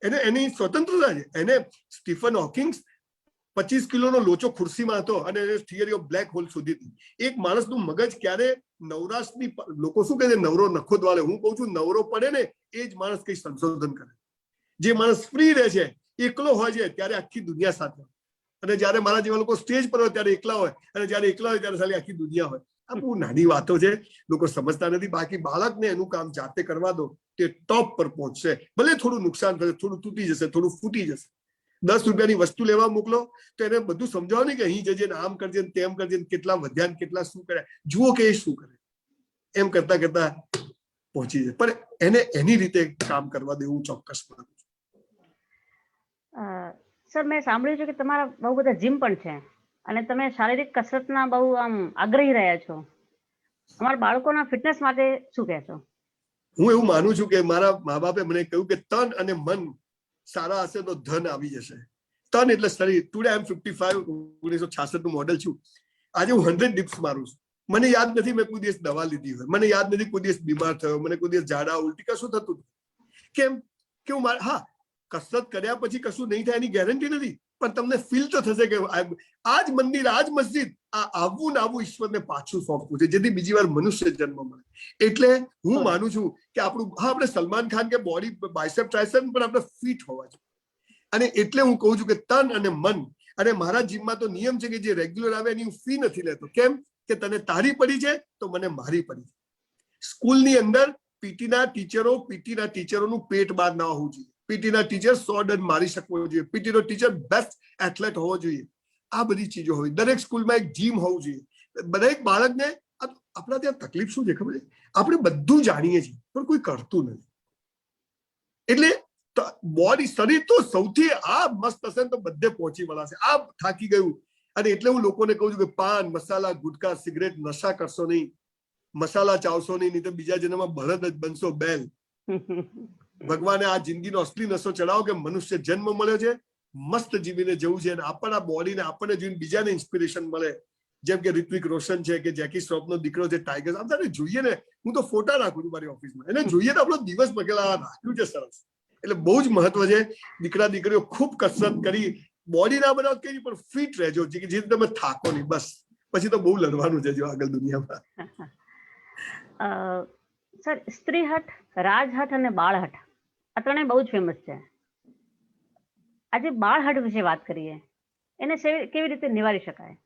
એને એની સ્વતંત્રતા છે. એને સ્ટીફન હોકિંગ્સ 25 કિલોનો લોચો ખુરશીમાં હતો અને થિયરી ઓફ બ્લેક હોલ શોધી હતી. એક માણસનું મગજ ક્યારે નવરાશની, લોકો શું કહે છે નવરો નખો દ્વાલે, હું કઉ છું નવરો પડે ને એ જ માણસ કઈ સંશોધન કરે. જે માણસ ફ્રી રહે છે, એકલો હોય છે, ત્યારે આખી દુનિયા સાથે. અને જયારે મારા જેવા લોકો સ્ટેજ પર હોય ત્યારે એકલા હોય, અને જયારે એકલા હોય ત્યારે સાલી આખી દુનિયા હોય. આ બહુ નાની વાતો છે, લોકો સમજતા નથી. બાકી બાળકને એનું કામ જાતે કરવા દો, તે ટોપ પર પહોંચશે. ભલે થોડું નુકસાન થશે, થોડું તૂટી જશે, થોડું ફૂટી જશે. 10 રૂપિયાની વસ્તુ લેવા મોકલો તો એને બધું સમજાવો ને કે અહીં જજે ને આમ કરજે ને તેમ કરજે, કેટલા વધ્યા કેટલા શું કર્યા, જુઓ કે એ શું કરે. એમ કરતા કરતા પહોંચી જાય. પણ એને એની રીતે કામ કરવા દેવું ચોક્કસ માનું છું. સર, મેં સાંભળ્યું છે કે તમારા બહુ બધા જીમ પણ છે અને તમે શારીરિક કસરતના બહુ આમ આગ્રહી રહ્યા છો. અમારા બાળકોના ફિટનેસ માટે શું કહેશો? હું એવું માનું છું કે મારા મા બાપે મને કહ્યું કે તન અને મન સારા હશે તો ધન આવી જશે. તન એટલે શરીર. ટુડે આઈ એમ 55, 1966 નું મોડેલ છું. આજે હું 100 ડિપ્સ મારું છું. મને યાદ નથી મેં કોઈ દિવસ દવા લીધી હોય, મને યાદ નથી કોઈ દિવસ બીમાર થયો, મને કોઈ દિવસ ઝાડા ઉલટી કશું થતું. કેમ કે હું કસરત કર્યા પછી કશું નહીં થાય એની ગેરંટી નથી, પણ તમને ફીલ તો થશે કે આ જ મંદિર, આ જ મસ્જિદ, આ આવવું ને આવવું ઈશ્વરને પાછું સોંપવું છે, જેથી બીજી વાર મનુષ્ય જન્મ મળે. એટલે હું માનું છું કે આપણે સલમાન ખાન કે બોડી બાયસેપ ટ્રાયસેપ, પણ આપણે ફિટ હોવા જોઈએ. અને એટલે હું કહું છું કે તન અને મન. અને મારા જીમમાં તો નિયમ છે કે જે રેગ્યુલર આવે એની હું ફી નથી લેતો. કેમ કે તને તારી પડી છે તો મને મારી પડી છે. સ્કૂલની અંદર પીટીના ટીચરોનું પેટ બહાર ના હોવું જોઈએ. પીટીના ટીચર 100 ડન મારી શકવો જોઈએ. પીટીનો ટીચર બેસ્ટ એથ્લેટ હોવો જોઈએ. આ બધી ચીજો હોય. દરેક સ્કૂલમાં એક જીમ હોવું જોઈએ. દરેક બાળકને આપણા ત્યાં તકલીફ શું છે ખબર છે? આપણે બધું જાણીએ છીએ પણ કોઈ કરતું નથી. એટલે બોડી, શરીર તો સૌથી આ મસ્ત હશે તો બધે પહોંચી વળાશે. આ થાકી ગયું, અને એટલે હું લોકોને કહું છું કે પાન, મસાલા, ગુટકા, સિગરેટ, નશા કરશો નહીં, મસાલા ચાવશો નહીં, નહીં તો બીજા જન્મમાં બળદ જ બનશો બેલ. ભગવાને આ જિંદગીનો અસલી નશો ચડાવો કે મનુષ્ય જન્મ મળ્યો છે, મસ્ત જીવીને જવું છે, અને આપણા બોડીને આપણને જોઈને બીજાને ઇન્સ્પિરેશન મળે. જેમ કે ઋત્વિક રોશન છે, કે જેકી શ્રોફનો દીકરો છે ટાઈગર, આમ તારે જોઈએ ને, હું તો ફોટા રાખું છું મારી ઓફિસમાં, એને જોઈએ તો આપણો દિવસ બગેલા રાખ્યું છે સરસ. એટલે બહુ જ મહત્વ છે. દીકરા દીકરીઓ ખૂબ કસરત કરી, બોડી ના બનાવ કરી, પણ ફિટ રહેજો, જે તમે થાકો નહીં, બસ પછી તો બહુ લડવાનું છે જો આગળ દુનિયામાં. સર, સ્ત્રી હઠ, રાજહઠ અને બાળહઠ આ ત્રણેય બહુ જ ફેમસ છે. આજે બાળહઠ વિશે વાત કરીએ, એને કેવી રીતે નિવારી શકાય?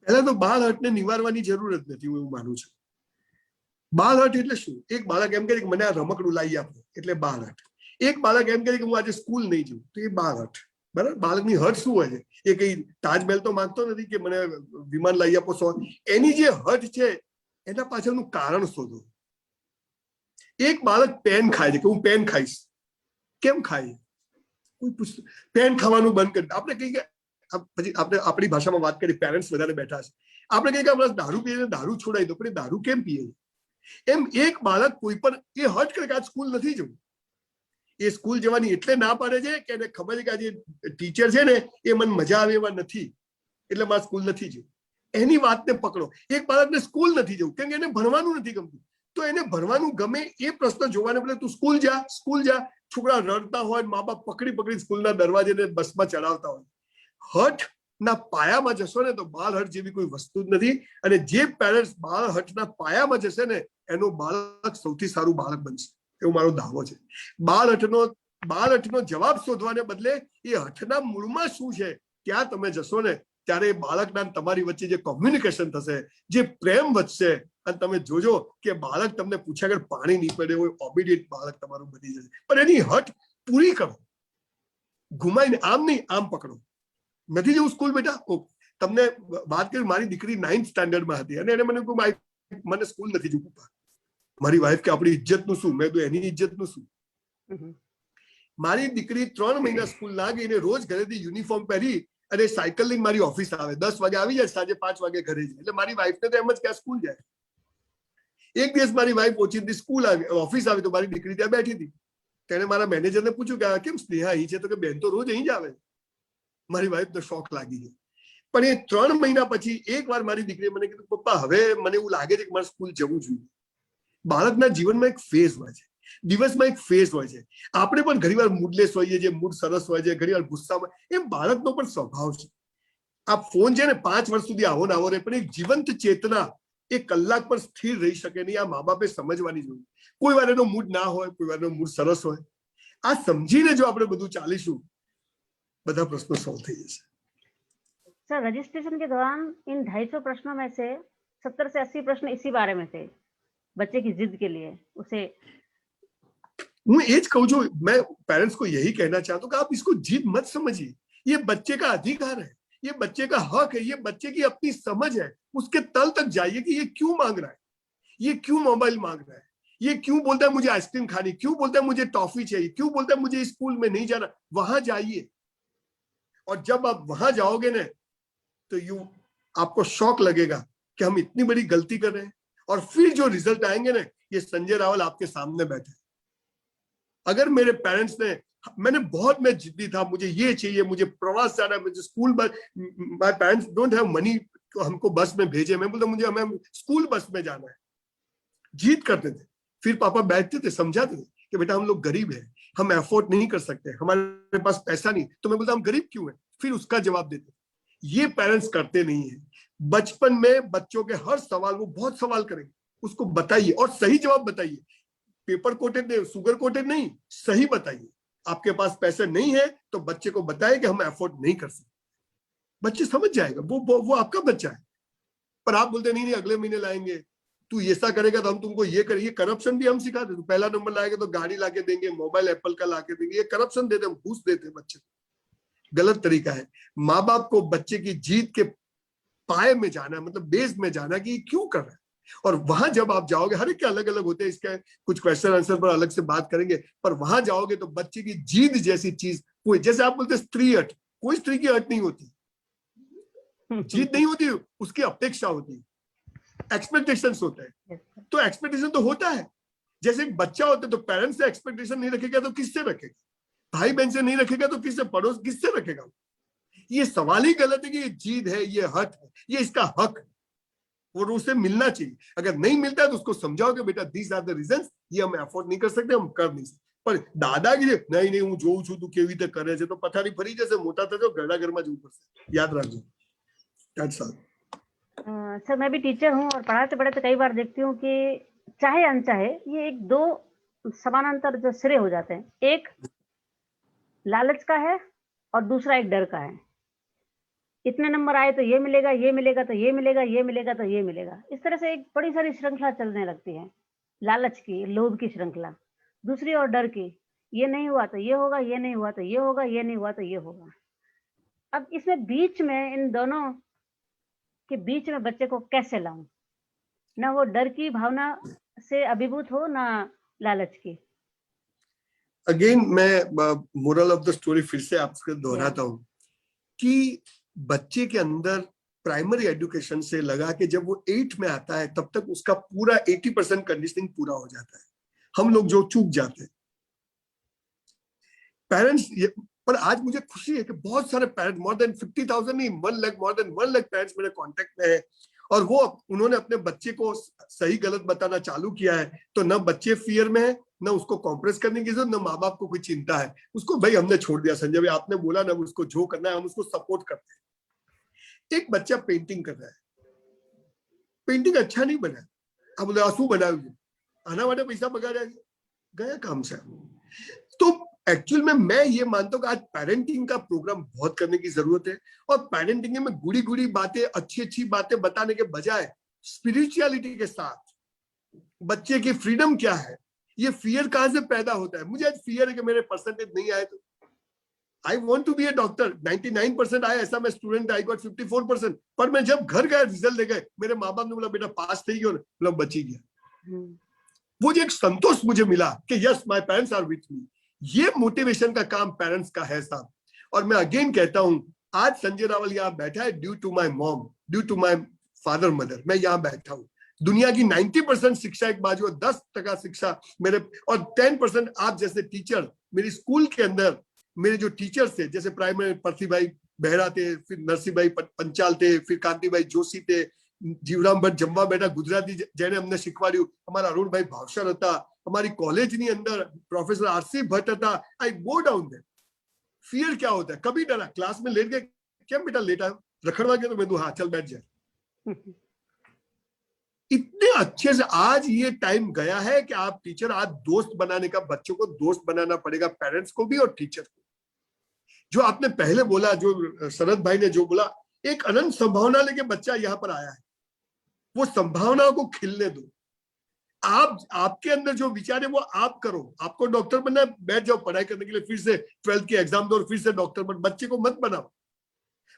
પહેલા તો બાળહઠને નિવારવાની જરૂર જ નથી, હું એવું માનું છું. બાળહઠ એટલે શું? એક બાળક એમ કહે કે મને આ રમકડું લાવી આપો, એટલે બાળહઠ. એક બાળક એમ કહે કે હું આજે સ્કૂલ નહીં જઉં, તો એ બાળહઠ. બરાબર? બાળકની હઠ શું હોય છે? એ કઈ તાજમહેલ તો માંગતો નથી કે મને વિમાન લાવી આપો. એની જે હઠ છે એના પાછળનું કારણ શોધો. એક બાળક પેન ખાય છે કે હું પેન ખાઈશ. કેમ ખાય? કોઈ પેન ખાવાનું બંધ કરી. આપણે કહીએ પછી આપણે આપણી ભાષામાં વાત કરી, પેરેન્ટ્સ વધારે બેઠા છે, આપણે કહીએ કે આપણે દારૂ પીએ, દારૂ છોડાવી દો, પણ એ દારૂ કેમ પીએ? એમ એક બાળક કોઈ પણ એ હટ કરે કે આજ સ્કૂલ નથી જવું. એ સ્કૂલ જવાની એટલે ના પાડે છે કે એને ખબર છે કે આજે ટીચર છે ને એ મને મજા આવે એવા નથી, એટલે મારે સ્કૂલ નથી જવું. એની વાતને પકડો. એક બાળકને સ્કૂલ નથી જવું કેમ કે એને ભણવાનું નથી ગમતું, તો એને ભણવાનું ગમે એ પ્રશ્ન જોવાને બદલે તું સ્કૂલ જા, સ્કૂલ જા. છોકરા રડતા હોય, મા બાપ પકડી પકડી સ્કૂલના દરવાજે બસમાં ચડાવતા હોય. હઠ ના પાયામાં જશો ને તો બાળ હઠ જેવી કોઈ વસ્તુ જ નથી. અને જે પેરેન્ટ્સ બાળ હઠના પાયામાં જશે ને એનું બાળક સૌથી સારું બાળક બનશે, એવો મારો દાવો છે. બાળ હઠનો જવાબ શોધવાને બદલે એ હઠના મૂળમાં શું છે ત્યાં તમે જશો ને ત્યારે એ બાળકના તમારી વચ્ચે જે કોમ્યુનિકેશન થશે, જે પ્રેમ વધશે, અને તમે જોજો કે બાળક તમને પૂછ્યા આગળ પાણી નહીં પડે હોય ઓબિડિયન્ટ બાળક તમારું બની જશે. પણ એની હઠ પૂરી કરો, ઘુમાઈને આમ નહીં આમ પકડો. નથી જવું સ્કૂલ બેટા? તમને વાત કરી, મારી દીકરી 9th સ્ટાન્ડર્ડમાં હતી અને એને મને કહ્યું મને સ્કૂલ નથી જવું પપ્પા. મારી વાઈફ કે આપણી ઇજ્જતનું શું? મેં કીધું એની ઇજ્જતનું શું? મારી દીકરી 3 મહિના સ્કૂલ ના ગઈને રોજ ઘરેથી યુનિફોર્મ પહેરી અને સાયકલ લઈને મારી ઓફિસ આવે, 10 વાગે આવી જાય, સાંજે 5 વાગે ઘરે જાય. એટલે મારી વાઈફને તો એમ જ કે આ સ્કૂલ જાય. એક દિવસ મારી વાઈફ ઓચિંતી સ્કૂલ આવી, ઓફિસ આવી તો મારી દીકરી ત્યાં બેઠી હતી. તેણે મારા મેનેજરને પૂછ્યું કે કેમ સ્નેહા અહીં છે? તો કે બેન તો રોજ અહીં જ આવે. મારી વાઈફને શોખ લાગી ગયો. પણ એ 3 મહિના પછી એક વાર મારી દીકરીએ મને કીધું પપ્પા હવે મને એવું લાગે છે કે મારે સ્કૂલ જવું જોઈએ. બાળકના જીવનમાં એક ફેઝ હોય છે, દિવસમાં એક ફેઝ હોય છે. આપણે પણ ઘણીવાર મૂડલેસ હોઈએ છીએ, મૂડ સરસ હોય છે, ઘણીવાર ગુસ્સામાં. એમ બાળકનો પણ સ્વભાવ છે. આ ફોન છે ને 5 વર્ષ સુધી આવો ને આવો રહે, પણ એક જીવંત ચેતના એ કલાક પર સ્થિર રહી શકે નહીં. આ મા બાપે સમજવાની જોઈએ. કોઈ વાર એનો મૂડ ના હોય, કોઈ વાર એનો મૂડ સરસ હોય. આ સમજીને જો આપણે બધું ચાલીશું બધા प्रश्न सॉल्व થઈ જશે. सर, रजिस्ट्रेशन के दौरान इन 250 प्रश्नों में से 70 से 80 प्रश्न इसी बारे में थे, बच्चे की जिद के लिए उसे. मैं ये कहूँ जो मैं पेरेंट्स को यही कहना चाहता हूँ कि आप इसको जिद मत समझिए. ये बच्चे का अधिकार है, ये बच्चे का हक है, ये बच्चे की अपनी समझ है. उसके तल तक जाइए कि ये क्यों मांग रहा है, ये क्यों मोबाइल मांग रहा है, ये क्यों बोलता है मुझे आइसक्रीम खानी, क्यों बोलता है मुझे टॉफी चाहिए, क्यों बोलता है मुझे स्कूल में नहीं जाना. वहां जाइए. और जब आप वहां जाओगे ना तो आपको शौक लगेगा कि हम इतनी बड़ी गलती कर रहे हैं. और फिर जो रिजल्ट आएंगे ना, ये संजय रावल आपके सामने बैठे. अगर मेरे पेरेंट्स ने, मैं जिद्दी था, मुझे ये चाहिए, मुझे प्रवास जाना है, मुझे school bus, my parents don't have money तो हमको बस में भेजे. मैं बोलता मुझे हमें स्कूल बस में जाना है. जीत करते थे. फिर पापा बैठते थे, समझाते थे कि बेटा हम लोग गरीब हैं, हम अफोर्ड नहीं कर सकते, हमारे पास पैसा नहीं. तो मैं बोलता हम गरीब क्यों हैं? फिर उसका जवाब देते. ये पेरेंट्स करते नहीं है. बचपन में बच्चों के हर सवाल, वो बहुत सवाल करेंगे, उसको बताइए और सही जवाब बताइए. पेपर कोटेड नहीं, सुगर कोटेड नहीं, सही बताइए. आपके पास पैसे नहीं है तो बच्चे को बताइए कि हम अफोर्ड नहीं कर सकते. बच्चे समझ जाएगा, वो आपका बच्चा है. पर आप बोलते नहीं अगले महीने लाएंगे, तू ऐसा करेगा तो हम तुमको ये करेंगे. करप्शन भी हम सिखाते. पहला नंबर लाएंगे तो गाड़ी लाके देंगे, मोबाइल एप्पल का लाके देंगे. ये करप्शन देते, हम घूस देते बच्चे को. गलत तरीका है. माँ बाप को बच्चे की जीत के पाए में जाना, मतलब बेस में जाना कि क्यों कर रहा है. और वहां जब आप जाओगे, हर एक के अलग अलग होते हैं, इसके कुछ क्वेश्चन आंसर पर अलग से बात करेंगे. पर वहां जाओगे तो बच्चे की जीत जैसी चीज कोई, जैसे आप बोलते स्त्री हट, कोई स्त्री की हट नहीं होती. जीत नहीं होती, उसकी अपेक्षा होती है, एक्सपेक्टेशंस होते हैं। तो एक्सपेक्टेशन तो होता है, जैसे एक बच्चा होता है तो पेरेंट्स से एक्सपेक्टेशन नहीं रखेगा तो किससे रखेगा, भाई बहन से नहीं रखेगा तो किससे, पड़ोस किससे रखेगा। ये सवाल ही गलत है कि ये जीत है, ये हक है, ये इसका हक है और उसे मिलना चाहिए। अगर नहीं मिलता है तो उसको समझाओ कि बेटा दीज आर द रीजंस, ये हम अफोर्ड नहीं कर सकते, हम कर नहीं सकते। पर दादागिरी नहीं नहीं હું જોઉં છું તું કેવી રીતે કરે છે તો પથારી ફરી જશે, મોટા થજો ઘરડા ઘરમાં જવું પડશે, યાદ રાખજો। That's all. सर मैं भी टीचर हूँ और पढ़ाते पढ़ाते कई बार देखती हूँ कि चाहे अनचाहे ये एक दो समानांतर जो सिरे हो जाते हैं, एक लालच का है और दूसरा एक डर का है। इतने नंबर आए तो ये मिलेगा, ये मिलेगा तो ये मिलेगा, ये मिलेगा तो ये मिलेगा। इस तरह से एक बड़ी सारी श्रृंखला चलने लगती है, लालच की, लोभ की श्रृंखला। दूसरी और डर की, ये नहीं हुआ तो ये होगा, ये नहीं हुआ तो ये होगा, ये नहीं हुआ तो ये होगा। अब इसमें बीच में, इन दोनों के बीच में बच्चे को कैसे लाऊं, ना वो डर की भावना से अभिभूत हो, ना लालच की। अगेन मैं मोरल ऑफ द स्टोरी फिर से आपसे दोहराता हूँ कि बच्चे के अंदर प्राइमरी एजुकेशन से लगा कि जब वो 8 में आता है तब तक उसका पूरा 80% कंडीशनिंग पूरा हो जाता है। हम लोग जो चूक जाते हैं पेरेंट्स। पर आज मुझे खुशी है कि बहुत सारे पेरेंट्स, मोर देन 50,000 नहीं, 1 lakh, more than 1 lakh parents मेरे कांटेक्ट में है और वो उन्होंने अपने बच्चे को सही गलत बताना चालू किया है। तो न बच्चे फियर में है, न उसको कॉम्प्रेस करने की जरूरत, न माँ बाप को कोई चिंता है। उसको भाई हमने छोड़ दिया, संजय भाई आपने बोला ना, उसको जो करना है हम उसको सपोर्ट करते हैं। एक बच्चा पेंटिंग कर रहा है, पेंटिंग अच्छा नहीं बना, अब बोले आंसू बनाओ, आना वाले पैसा बगाड़ा गया काम से। तो एक्चुअल में मैं ये मानता हूँ कि आज पेरेंटिंग का प्रोग्राम बहुत करने की जरूरत है और पेरेंटिंग में गुड़ी गुड़ी बातें, अच्छी अच्छी बातें बताने के बजाय स्पिरिचुअलिटी के साथ बच्चे की फ्रीडम क्या है, ये फियर कहां से पैदा होता है। मुझे आज फियर है कि मेरे परसेंटेज नहीं आए तो I want to be a doctor, 99% आया, ऐसा मैं स्टूडेंट आई गॉट 54%। पर मैं जब घर गया रिजल्ट ले गए, मेरे माँ बाप ने बोला बेटा पास थी गयो, बोला बची गया। वो जो एक संतोष मुझे मिला कि yes my parents are with me, ये मोटिवेशन का काम पेरेंट्स का है साहब। और मैं अगेन कहता हूं, आज संजय रावल यहाँ बैठा है due to my mom, due to my father mother, मैं यहाँ बैठा हूँ। दुनिया की 90% शिक्षा एक बाजू, 10% शिक्षा मेरे, और 10% आप जैसे टीचर मेरी स्कूल के अंदर, मेरे जो टीचर्स थे, जैसे प्राइमरी पर्थी भाई बेहरा थे, फिर नरसिंह भाई पंचाल थे, फिर कांति भाई जोशी थे, जीवराम भट्ट जम्बा बेटा गुजराती જેને અમને શીખવાડ્યું, અમારા અરુણભાઈ ભાવસર હતા, અમારી કોલેજની અંદર પ્રોફેસર આરસી ભટ્ટ હતા। आई गो डाउन देयर। फियर क्या होता है, कभी डरा क्लास में लेट गए, क्या बेटा लेट आया, रखड़वा गया तो मैं हाँ चल बैठ जाए। इतने अच्छे से आज ये टाइम गया है कि आप टीचर, आज दोस्त बनाने का, बच्चों को दोस्त बनाना पड़ेगा, पेरेंट्स को भी और टीचर को। जो आपने पहले बोला, जो शरद भाई ने जो बोला, एक अनंत संभावना लेके बच्चा यहाँ पर आया है, वो संभावनाओं को खिलने दो। आप, आपके अंदर जो विचार है वो आप करो। आपको डॉक्टर बनना है, बैठ जाओ पढ़ाई करने के लिए, फिर से 12th की एग्जाम दो और फिर से डॉक्टर बन, बच्चे को मत बनाओ।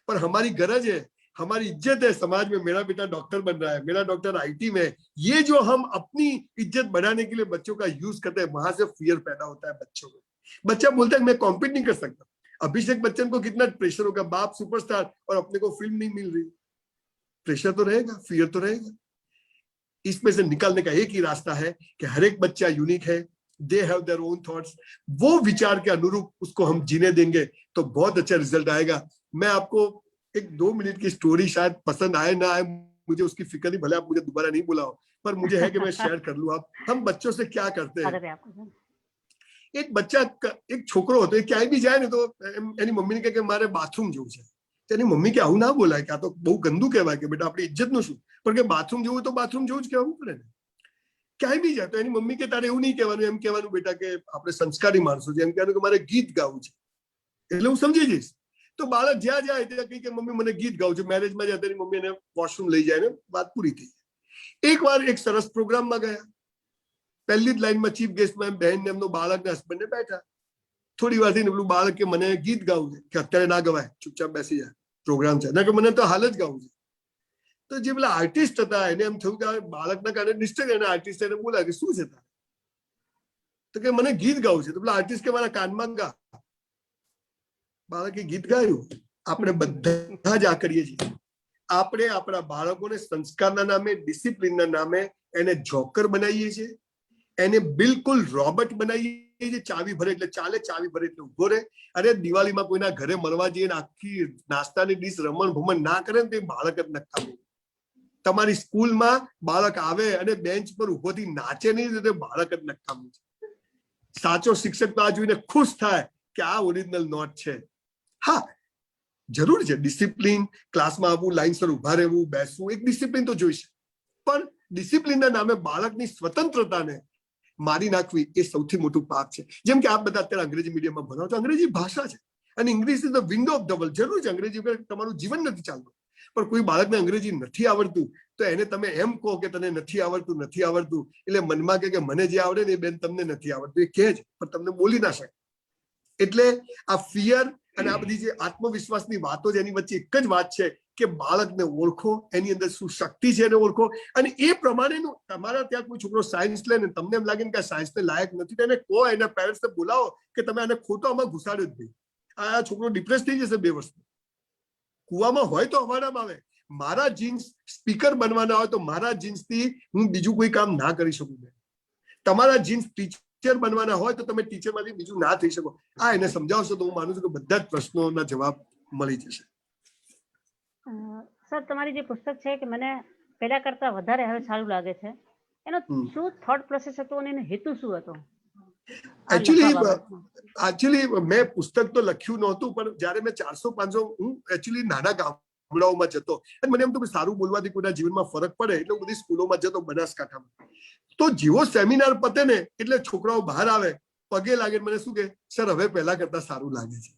पर हमारी गरज है, हमारी इज्जत है समाज में, मेरा बेटा डॉक्टर बन रहा है, मेरा डॉक्टर आईटी में है। ये जो हम अपनी इज्जत बढ़ाने के लिए बच्चों का यूज करते हैं, वहां से फियर पैदा होता है बच्चों में। बच्चा बोलता है मैं कॉम्पीट नहीं कर सकता। अभिषेक बच्चन को कितना प्रेशर होगा, बाप सुपरस्टार और अपने को फिल्म नहीं मिल रही, प्रेशर तो रहेगा, फियर तो रहेगा। इसमें से निकलने का एक ही रास्ता है कि हर एक बच्चा यूनिक है, they have their own thoughts, वो विचार के अनुरूप उसको हम जीने देंगे तो बहुत अच्छा रिजल्ट आएगा। मैं आपको एक 2 मिनट की स्टोरी, शायद पसंद आए ना आए मुझे उसकी फिक्र नहीं, भले आप मुझे दोबारा नहीं बुलाओ, पर मुझे है कि मैं शेयर कर लूं। आप, हम बच्चों से क्या करते हैं, एक बच्चा, एक छोकरो होतो, ક્યાંય બી જાય ને તો એની મમ્મીને કહે કે મારે બાથરૂમ જવું છે, તેની મમ્મી કે આવું ના બોલાય, કે આ તો બહુ ગંદુ કહેવાય, કે બેટા આપણી ઇજ્જતનું શું, પણ કે બાથરૂમ જવું તો બાથરૂમ જવું જ કહેવું પડે ને। ક્યાંય બી જાય તો એની મમ્મી કે તારે એવું નહીં કહેવાનું, એમ કહેવાનું બેટા કે આપણે સંસ્કારી માણસો છે, એમ કહેવાનું કે મારે ગીત ગાવું છે, એટલે હું સમજી જઈશ। તો બાળક જ્યાં જાય ત્યાં કહે કે મમ્મી મને ગીત ગાવું છે, મેરેજમાં જાય તેની મમ્મી એને વોશરૂમ લઈ જાય ને વાત પૂરી થઈ જાય। એકવાર એક સરસ પ્રોગ્રામમાં ગયા, પહેલી જ લાઈનમાં ચીફ ગેસ્ટમાં બહેન ને એમનો બાળક ને હસબન્ડ ને બેઠા। થોડી વાર થઈને પેલું બાળક કે મને ગીત ગાવું છે, કે અત્યારે ના ગવાય, ચૂપચાપ બેસી જાય, પ્રોગ્રામ છે, ના કે મને તો હાલ જ ગાવું છે। તો જે પેલા આર્ટિસ્ટ હતા એને એમ થયું કે બાળકના કારણે ડિસ્ટર્બ, એને આર્ટિસ્ટ એને બોલાય કે શું છે તારે, તો કે મને ગીત ગાવું છે। તો પેલા આર્ટિસ્ટ કે મારા કાનમાં ગા। બાળકે ગીત ગાયું। આપણે બધા જ આ કરીએ છીએ, આપણે આપણા બાળકોને સંસ્કારના નામે, ડિસિપ્લિનના નામે એને જોકર બનાવીએ છીએ, એને બિલકુલ રોબોટ બનાવીએ છીએ. ચાવી ભરે એટલે ચાલે, ચાવી ભરે એટલે ઉભો રહે. અરે દિવાળીમાં કોઈના ઘરે મળવા જઈએ ને આખી નાસ્તાની ડીશ રમણ ભમણ ના કરે ને તો એ બાળક જ નકામું. તમારી સ્કૂલમાં બાળક આવે અને બેન્ચ પર ઉભોથી નાચે નહીં તો બાળક જ નકામું છે. સાચો શિક્ષક તો આ જોઈને ખુશ થાય કે આ ઓરિજિનલ નોટ છે. હા, જરૂર છે ડિસિપ્લિન, ક્લાસમાં આવવું, લાઈનસર ઉભા રહેવું, બેસવું, એક ડિસિપ્લિન તો જોઈશે. પણ ડિસિપ્લિનના નામે બાળકની સ્વતંત્રતાને મારી નાખવી એ સૌથી મોટું પાપ છે. જેમ કે આપ બધા અત્યારે અંગ્રેજી મીડિયમમાં ભણો છો, અંગ્રેજી ભાષા છે અને English is the window of the world. જરૂર છે અંગ્રેજી વગર તમારું જીવન નથી ચાલતું. પણ કોઈ બાળકને અંગ્રેજી નથી આવડતું તો એને તમે એમ કહો કે તને નથી આવડતું, નથી આવડતું, એટલે મનમાં કે મને જે આવડે ને એ બેન તમને નથી આવડતું એ કહે જ, પણ તમને બોલી ના શકે. એટલે આ ફિયર અને આ બધી જે આત્મવિશ્વાસની વાતો છે એની વચ્ચે એક જ વાત છે કે બાળકને ઓળખો, એની અંદર શું શક્તિ છે એને ઓળખો, અને એ પ્રમાણેનું તમારા ત્યાં કોઈ છોકરો સાયન્સ લે ને તમને એમ લાગે ને કે આ સાયન્સને લાયક નથી, એને કહો, એના પેરેન્ટ્સને બોલાવો કે તમે આને ખોટો આમાં ઘુસાડ્યો જ નહીં, આ છોકરો ડિપ્રેસ થઈ જશે 2 વર્ષ. કુવામાં હોય તો હવાડામાં આવે. મારા જીન્સ સ્પીકર બનવાના હોય તો મારા જીન્સથી હું બીજું કોઈ કામ ના કરી શકું. તમારા જીન્સ ટીચર બનવાના હોય તો તમે ટીચરમાંથી બીજું ના થઈ શકો. આ એને સમજાવશો તો હું માનું છું કે બધા જ પ્રશ્નોના જવાબ મળી જશે. સર, તમારી જે પુસ્તક છે કે મને પહેલા કરતા વધારે હવે સારું લાગે છે. એનો શું થોટ પ્રોસેસ હતો અને એનો હેતુ શું હતો? એકચ્યુઅલી મેં પુસ્તક તો લખ્યું નહોતું, પણ જયારે મેં 400-500 હું એકચ્યુઅલી નાના ગામડાઓમાં જતો અને મને એમ તો સારું બોલવાથી કોઈના જીવનમાં ફરક પડે એટલે હું બધી સ્કૂલોમાં જતો બનાસકાંઠામાં. તો જેવો સેમિનાર પતે ને એટલે છોકરાઓ બહાર આવે, પગે લાગે, મને શું કે સર હવે પહેલા કરતા સારું લાગે છે.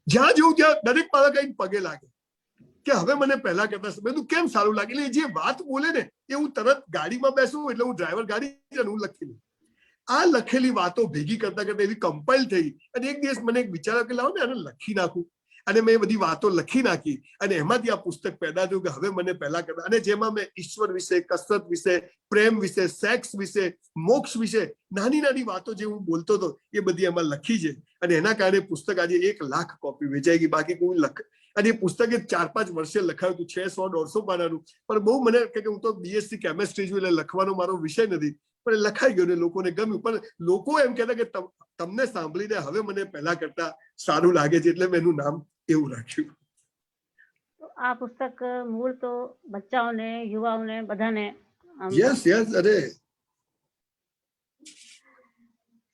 જ્યાં જવું ત્યાં દરેક બાળક આવીને પગે લાગે કે હવે મને પહેલા કરતા બધું કેમ સારું લાગે. એટલે જે વાત બોલે ને એ હું તરત ગાડીમાં બેસું એટલે હું ડ્રાઈવર ગાડી હું લખી લઉં. આ લખેલી વાતો ભેગી કરતા કરતા એવી કમ્પાઇલ થઈ અને એક દિવસ મને એક વિચાર કે લાવો ને આને લખી નાખું, અને મેં એ બધી વાતો લખી નાખી અને એમાંથી આ પુસ્તક પેદા થયું કે હવે મને પહેલા કરતા, અને જેમાં મેં ઈશ્વર વિશે, કસરત વિશે, પ્રેમ વિશે, સેક્સ વિશે, મોક્ષ વિશે નાની નાની વાતો જે હું બોલતો હતો એ બધી એમાં લખી છે. અને એના કારણે પુસ્તક આજે 1 લાખ કોપી વેચાઈ ગઈ. બાકી કોઈ અને એ પુસ્તક 4-5 વર્ષે લખાયું હતું, 600-150 પાનાનું. પણ બહુ મને કે હું તો BSc કેમેસ્ટ્રી છું એટલે લખવાનો મારો વિષય નથી, પણ લખાઈ ગયો ને લોકોને ગમ્યું. પણ લોકો એમ કહેતા કે તમને સાંભળીને હવે મને પહેલા કરતા સારું લાગે છે, એટલે મેં એનું નામ એવું રાખ્યું. આ પુસ્તક મૂળ તો બચ્ચાઓને, યુવાઓને બધાને यस यस. अरे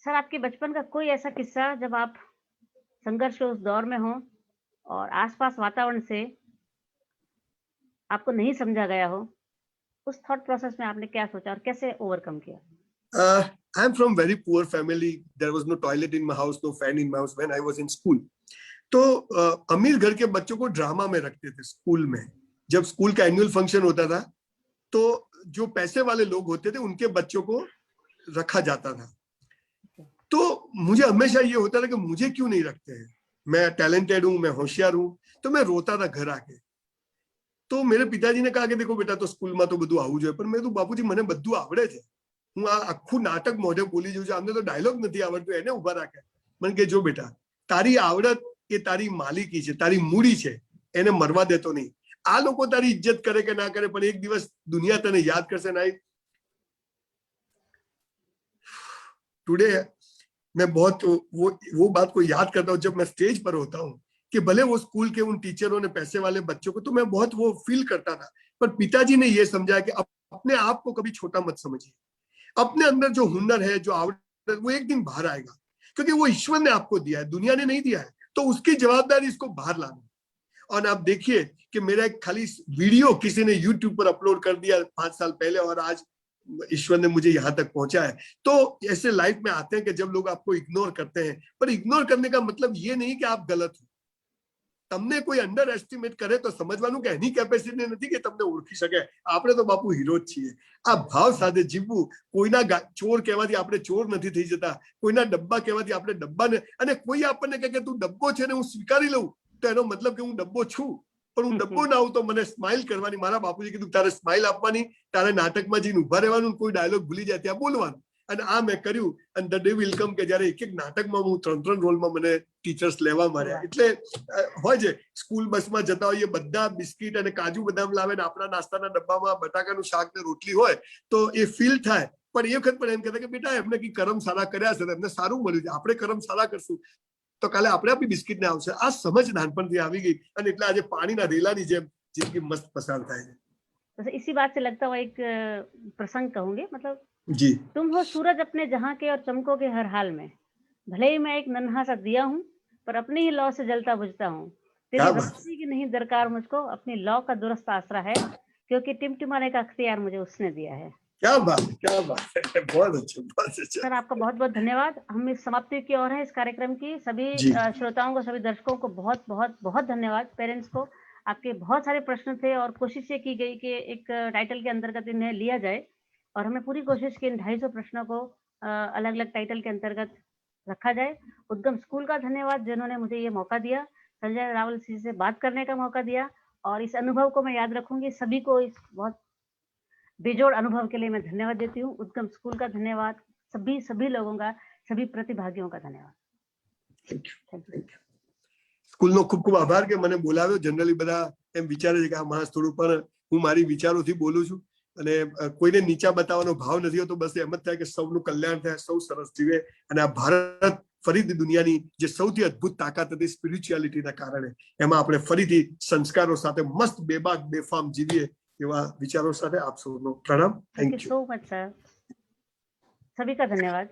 सर, आपके बचपन का कोई ऐसा किस्सा जब आप संघर्ष के उस दौर में हो और आसपास वातावरण से आपको नहीं समझा गया हो, उस थॉट प्रोसेस में आपने क्या सोचा और कैसे ओवरकम किया? I am from very poor family. There was no toilet in my house, no fan in my house when I was in school. तो अमीर घर के बच्चों को ड्रामा में रखते थे स्कूल में. जब स्कूल का एनुअल फंक्शन होता था तो जो पैसे वाले लोग होते थे उनके बच्चों को रखा जाता था. तो मुझे हमेशा ये होता था कि मुझे क्यों नहीं रखते हैं, मैं टैलेंटेड हूं, मैं होशियार हूं. तो मैं रोता था घर आके. तो मेरे पिताजी ने कहा कि देखो बेटा तो स्कूल में तो બધું આવવું જોઈએ, પણ મેં તો બાપુજી મને બધું આવડે છે, હું આ આખું નાટક મોઢે બોલી જઉં છું, આમને તો ડાયલોગ નથી આવડતું. એને ઉભા રાખે મને કે જો બેટા તારી આવડત એ તારી માલિકી છે, તારી મૂડી છે, એને મરવા દેતો નહીં. આ લોકો તારી ઇજ્જત કરે કે ના કરે પણ એક દિવસ દુનિયા તને યાદ કરશે. ના टुडे मैं बहुत वो बात को याद करता हूँ जब मैं स्टेज पर होता हूँ कि भले वो स्कूल के उन टीचरों ने पैसे वाले बच्चों को, तो मैं बहुत वो फील करता था. पर पिताजी ने ये समझाया कि अपने आप को कभी छोटा मत समझिए. अपने अंदर जो हुनर है, जो आवड़त, वो एक दिन बाहर आएगा, क्योंकि वो ईश्वर ने आपको दिया है, दुनिया ने नहीं दिया है. तो उसकी जवाबदारी इसको बाहर लाना. और आप देखिए कि मेरा एक खाली वीडियो किसी ने यूट्यूब पर अपलोड कर दिया 5 साल पहले और आज ईश्वर ने मुझे यहाँ तक पहुंचा है. तो ऐसे लाइफ में आते हैं कि जब लोग आपको इग्नोर करते हैं, पर इग्नोर करने का मतलब ये नहीं कि आप गलत हो. તમને કોઈ અંડર એસ્ટિમેટ કરે તો સમજવાનું કે એની કેપેસિટી નથી કે તમને ઓળખી શકે. આપણે તો બાપુ હીરો જ છીએ. આ ભાવ સાથે જીવવું. કોઈના ચોર કહેવાથી આપણે ચોર નથી થઈ જતા, કોઈના ડબ્બા કહેવાથી આપણે ડબ્બા ને, અને કોઈ આપણને કહે કે તું ડબ્બો છે ને હું સ્વીકારી લઉં તો એનો મતલબ કે હું ડબ્બો છું. પણ હું ડબ્બો ના હોઉં તો મને સ્માઇલ કરવાની, મારા બાપુજી કીધું તારે સ્માઇલ આપવાની, તારે નાટકમાં જઈને ઉભા રહેવાનું, કોઈ ડાયલોગ ભૂલી જાય ત્યાં બોલવાનું. અને આ મેં કર્યું અને ધ ડે વિલ કમ કે જયારે એક એક નાટકમાં હું 3 રોલમાં મને ટીચર્સ લેવા મળ્યા. એટલે હોય છે સ્કૂલ બસમાં જતા હોઈએ બધા બિસ્કિટ અને કાજુ બદામ લાવે ને આપણા નાસ્તાના ડબ્બામાં બટાકાનું શાક ને રોટલી હોય તો એ ફીલ થાય. પણ એ વખત પણ એમ કહેતા કે બેટા એમને કઈ કરમ સારા કર્યા છે, એમને સારું મળ્યું છે, આપણે કરમ સારા કરશું તો કાલે આપણે આપણી બિસ્કિટ ને આવશે. આ સમજ નાનપણથી આવી ગઈ અને એટલે આજે પાણીના રેલાની જેમ जिंदगी मस्त पसार થાય છે. तो इसी बात से लगता हुआ एक प्रसंग कहूंगे, मतलब जी, तुम हो सूरज अपने जहां के और चमकोगे हर हाल में, भले ही मैं एक नन्हा सा दिया हूँ पर अपनी ही लौ से जलता बुझता हूँ, तेरी क्या बात रोशनी की नहीं दरकार मुझको, अपनी लौ का दुरुस्त आसरा है, क्योंकि टिमटिमाने का अख्तियार मुझे उसने दिया है. क्या बात है, बहुत अच्छा, बहुत अच्छा. सर आपका बहुत बहुत धन्यवाद. हम इस समाप्ति की ओर हैं इस कार्यक्रम की. सभी जी. श्रोताओं को, सभी दर्शकों को बहुत बहुत बहुत धन्यवाद. पेरेंट्स को आपके बहुत सारे प्रश्न थे और कोशिश ये की गई कि एक टाइटल के अंतर्गत इन्हें लिया जाए और हमने पूरी कोशिश की इन 250 प्रश्नों को अलग अलग टाइटल के अंतर्गत रखा जाए. उद्गम स्कूल का धन्यवाद जिन्होंने मुझे ये मौका दिया, संजय रावल जी से बात करने का मौका दिया और इस अनुभव को मैं याद रखूंगी. सभी को इस बहुत बेजोड़ अनुभव के लिए मैं धन्यवाद देती हूँ. उद्गम स्कूल का धन्यवाद, सभी लोगों का, सभी प्रतिभागियों का धन्यवाद. Thank you. સ્કૂલનો ખૂબ ખૂબ આભાર કે મને બોલાવ્યો. જનરલી બધા એમ વિચારે છે કે આ માણસ થોડું, પણ હું મારી વિચારોથી બોલું છું અને કોઈને નીચા બતાવવાનો ભાવ નથી હોતો. બસ એમ જ થાય કે સૌનું કલ્યાણ થાય, સૌ સરસ જીવે અને આ ભારત ફરીથી દુનિયાની જે સૌથી અદ્ભુત તાકાત હતી સ્પિરિચ્યુઆલિટીના કારણે એમાં આપણે ફરીથી સંસ્કારો સાથે મસ્ત બેબાક બેફામ જીવીએ એવા વિચારો સાથે આપ સૌનો પ્રણામ. Thank you so much sir. सभी का धन्यवाद.